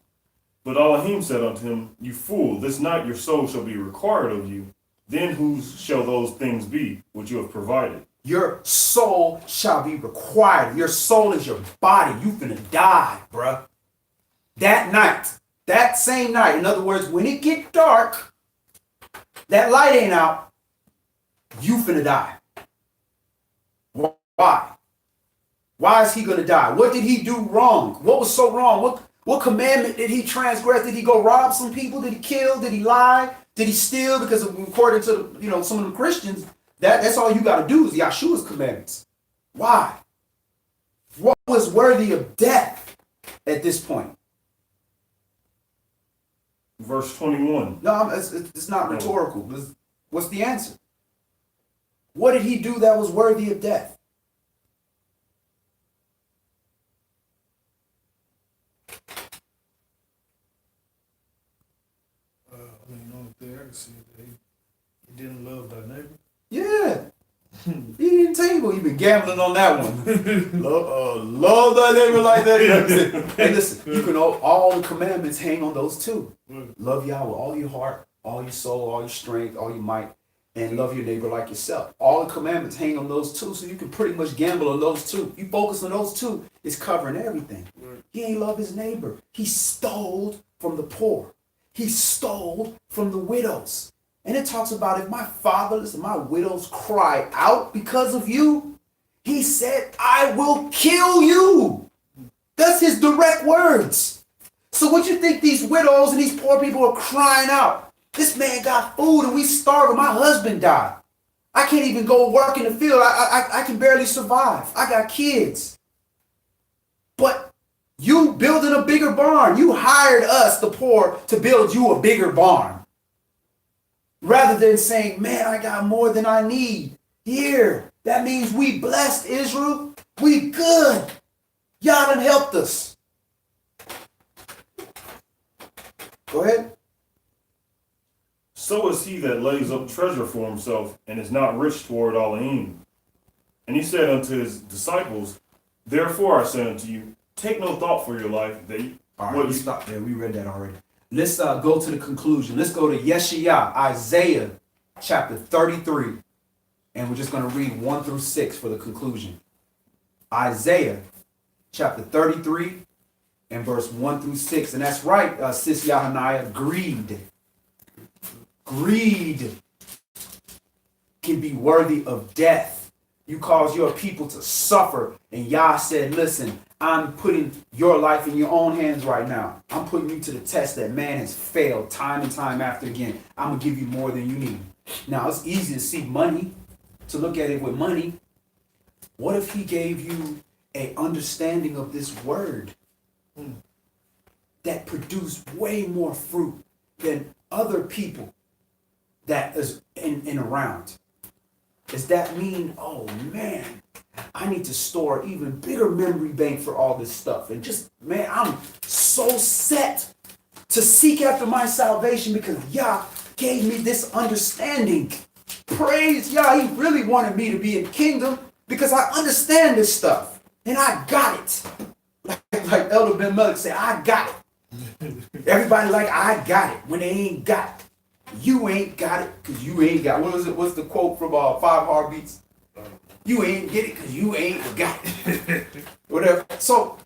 "But Elohim said unto him, You fool, this night your soul shall be required of you. Then whose shall those things be which you have provided?" Your soul shall be required. Your soul is your body. You finna die, bruh. That night, that same night. In other words, when it get dark, that light ain't out, you finna die. Why? Why is he gonna die? What did he do wrong? What was so wrong? What commandment did he transgress? Did he go rob some people? Did he kill? Did he lie? Did he steal? Because according to some of the Christians, that's all you got to do is Yahshua's commandments. Why? What was worthy of death at this point? Verse 21. No, it's not rhetorical. What's the answer? What did he do that was worthy of death? Only thing I can see is that he didn't love thy neighbor. Yeah. He didn't tell you, but you've been gambling on that one. Love thy neighbor like that. Hey, listen, you can all the commandments hang on those two. Love Yahweh with all your heart, all your soul, all your strength, all your might, and love your neighbor like yourself. All the commandments hang on those two, so you can pretty much gamble on those two. You focus on those two, it's covering everything. He ain't love his neighbor. He stole from the poor. He stole from the widows. And it talks about if my fatherless and my widows cry out because of you, he said, I will kill you. That's his direct words. So what you think these widows and these poor people are crying out? This man got food and we starving. My husband died. I can't even go work in the field. I can barely survive. I got kids. But you building a bigger barn. You hired us, the poor, to build you a bigger barn. Rather than saying, man, I got more than I need. Here, that means we blessed, Israel. We good. Y'all done helped us. Go ahead. So is he that lays up treasure for himself and is not rich toward Elohim. And he said unto his disciples, Therefore I say unto you, take no thought for your life. All right, let's stop there. We read that already. Let's go to the conclusion. Let's go to YAH, Isaiah chapter 33. And we're just going to read 1 through 6 for the conclusion. Isaiah chapter 33 and verse 1 through 6. And that's right, Sis Yahaniah, greed. Greed can be worthy of death. You cause your people to suffer. And Yah said, listen, I'm putting your life in your own hands right now. I'm putting you to the test that man has failed time and time after again. I'm going to give you more than you need. Now, it's easy to see money, to look at it with money. What if he gave you an understanding of this word that produced way more fruit than other people that is in around? Does that mean, oh man, I need to store even bigger memory bank for all this stuff. And just, man, I'm so set to seek after my salvation because Yah gave me this understanding. Praise Yah. He really wanted me to be in the kingdom because I understand this stuff. And I got it. Like Elder Ben Malik said, I got it. Everybody like, I got it when they ain't got it. You ain't got it because you ain't got it. What is it? What's the quote from Five Heartbeats? You ain't get it because you ain't got it. Whatever. So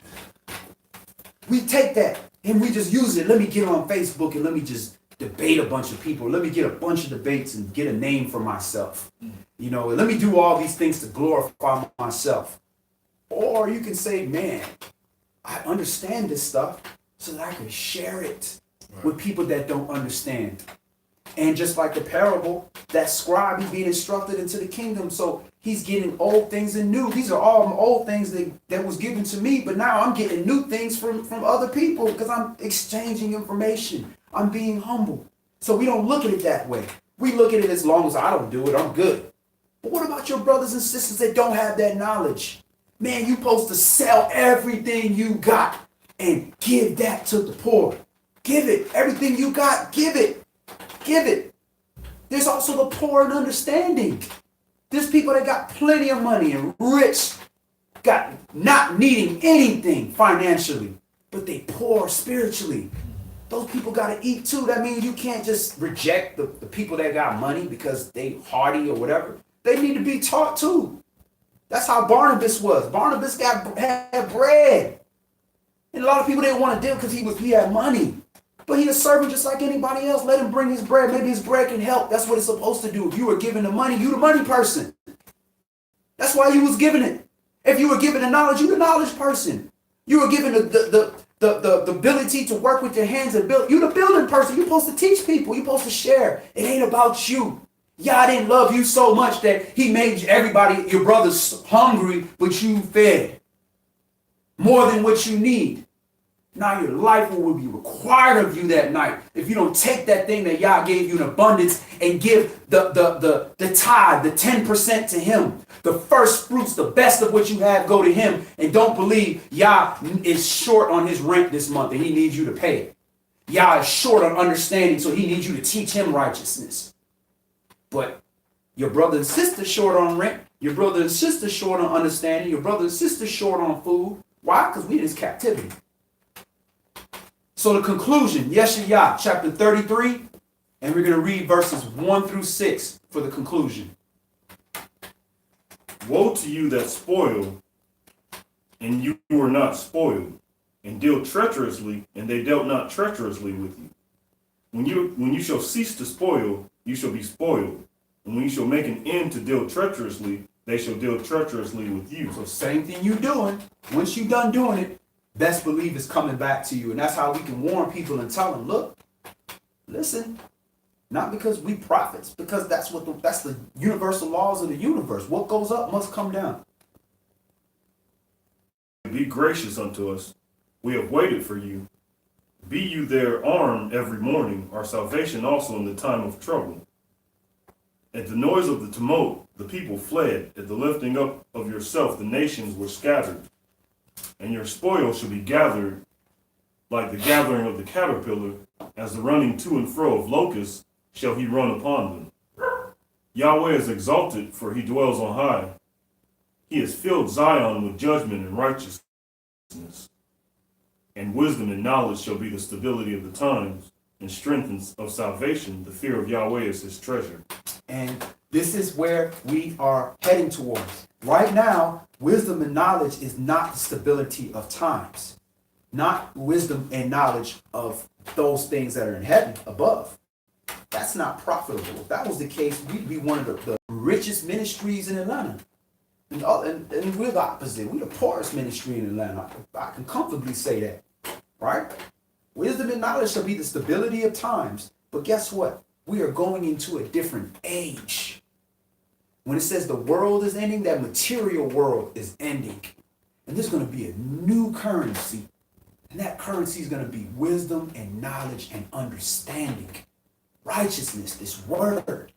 we take that and we just use it. Let me get on Facebook and let me just debate a bunch of people. Let me get a bunch of debates and get a name for myself. You know, let me do all these things to glorify myself. Or you can say, man, I understand this stuff so that I can share it with people that don't understand. And just like the parable, that scribe, he's being instructed into the kingdom. So he's getting old things and new. These are all old things that was given to me, but now I'm getting new things from other people because I'm exchanging information. I'm being humble. So we don't look at it that way. We look at it as long as I don't do it, I'm good. But what about your brothers and sisters that don't have that knowledge? Man, you're supposed to sell everything you got and give that to the poor. Give it. Everything you got, give it. Give it. There's also the poor in understanding. There's people that got plenty of money and rich, got not needing anything financially, but they poor spiritually. Those people got to eat too. That means you can't just reject the people that got money because they hardy or whatever. They need to be taught too. That's how Barnabas was. Barnabas had bread. And a lot of people didn't want to deal because he had money. But he's a servant just like anybody else. Let him bring his bread. Maybe his bread can help. That's what it's supposed to do. If you were given the money, you the money person. That's why you was given it. If you were given the knowledge, you the knowledge person. You were given the ability to work with your hands and build. You the building person. You're supposed to teach people. You're supposed to share. It ain't about you. Yah didn't love you so much that he made everybody, your brothers, hungry, but you fed more than what you need. Now your life will be required of you that night if you don't take that thing that Yah gave you in abundance and give the tithe, the 10% to him. The first fruits, the best of what you have, go to him. And don't believe Yah is short on his rent this month and he needs you to pay it. Yah is short on understanding, so he needs you to teach him righteousness. But your brother and sister short on rent, your brother and sister short on understanding, your brother and sister short on food. Why? Because we in his captivity. So the conclusion, YAH, chapter 33, and we're going to read verses 1 through 6 for the conclusion. Woe to you that spoil, and you were not spoiled, and deal treacherously, and they dealt not treacherously with you. When you shall cease to spoil, you shall be spoiled. And when you shall make an end to deal treacherously, they shall deal treacherously with you. So same thing you doing. Once you done doing it, best believe it's coming back to you. And that's how we can warn people and tell them, look, listen, not because we prophets, because that's the universal laws of the universe. What goes up must come down. Be gracious unto us. We have waited for you. Be you there armed every morning, our salvation also in the time of trouble. At the noise of the tumult, the people fled. At the lifting up of yourself, the nations were scattered. And your spoil shall be gathered like the gathering of the caterpillar, as the running to and fro of locusts shall he run upon them. Yahweh is exalted, for he dwells on high. He has filled Zion with judgment and righteousness. And wisdom and knowledge shall be the stability of the times, and strength of salvation. The fear of Yahweh is his treasure. And this is where we are heading towards. Right now, wisdom and knowledge is not the stability of times, not wisdom and knowledge of those things that are in heaven above. That's not profitable. If that was the case, we'd be one of the richest ministries in Atlanta. And we're the opposite. We're the poorest ministry in Atlanta. I can comfortably say that, right? Wisdom and knowledge shall be the stability of times. But guess what? We are going into a different age. When it says the world is ending, that material world is ending. And there's going to be a new currency. And that currency is going to be wisdom and knowledge and understanding. Righteousness, this word.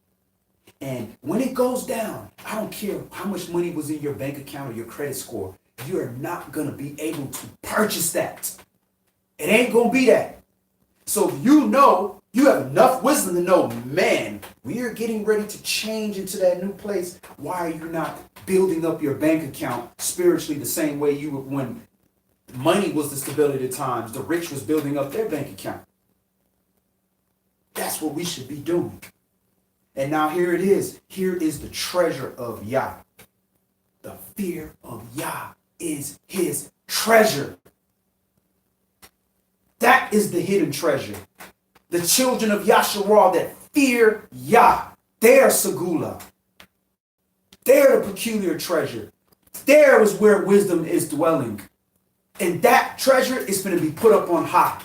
And when it goes down, I don't care how much money was in your bank account or your credit score, you are not going to be able to purchase that. It ain't going to be that. So you know, you have enough wisdom to know, man, we are getting ready to change into that new place. Why are you not building up your bank account spiritually the same way you would when money was the stability of times, the rich was building up their bank account? That's what we should be doing. And now here it is. Here is the treasure of Yah. The fear of Yah is his treasure. That is the hidden treasure. The children of Yasharal that fear Yah, they're Segula. They're the peculiar treasure. There is where wisdom is dwelling. And that treasure is going to be put up on high.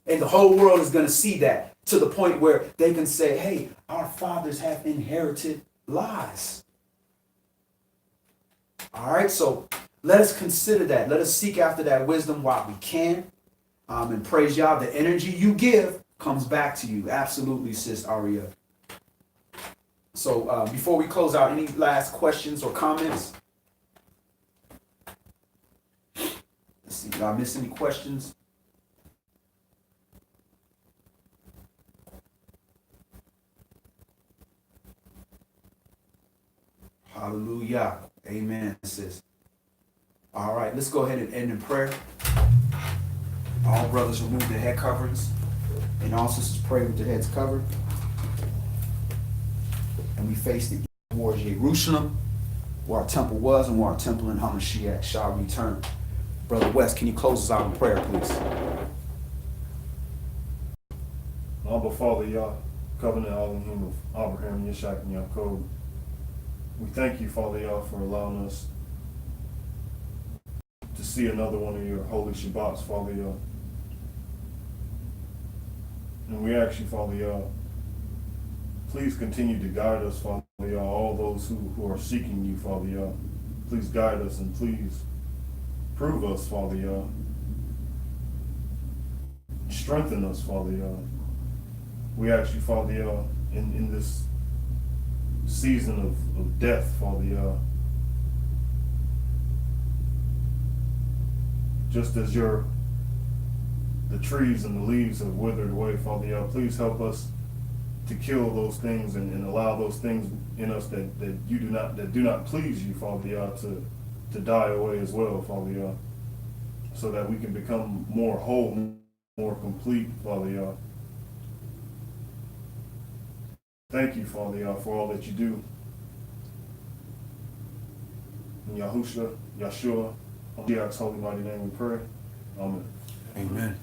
And the whole world is going to see that to the point where they can say, hey, our fathers have inherited lies. All right, so let us consider that. Let us seek after that wisdom while we can. And praise Yah, the energy you give comes back to you. Absolutely, sis Aria. So before we close out, any last questions or comments? Let's see, did I miss any questions? Hallelujah. Amen, sis. All right, let's go ahead and end in prayer. All brothers remove their head coverings, and all sisters pray with their heads covered. And we face the towards Jerusalem, where our temple was and where our temple in Hamashiach shall return. Brother West, can you close us out in prayer, please? Abba, Father, Yah, covenant Elohim of Abraham, Yishak, and Yaakov. We thank you, Father Yah, for allowing us to see another one of your holy Shabbats, Father Yah. And we ask you, Father Yah, please continue to guide us, Father Yah, all those who are seeking you, Father Yah. Please guide us and please prove us, Father Yah. Strengthen us, Father Yah. We ask you, Father Yah, in this season of death, Father Yah, just as the trees and the leaves have withered away, Father Yah, please help us to kill those things and allow those things in us that do not please you, Father Yah, to die away as well, Father Yah, so that we can become more whole, more complete, Father Yah. Thank you, Father Yah, for all that you do. In Yahusha, Yahshua, Mashiach's holy mighty name we pray. Amen. Amen.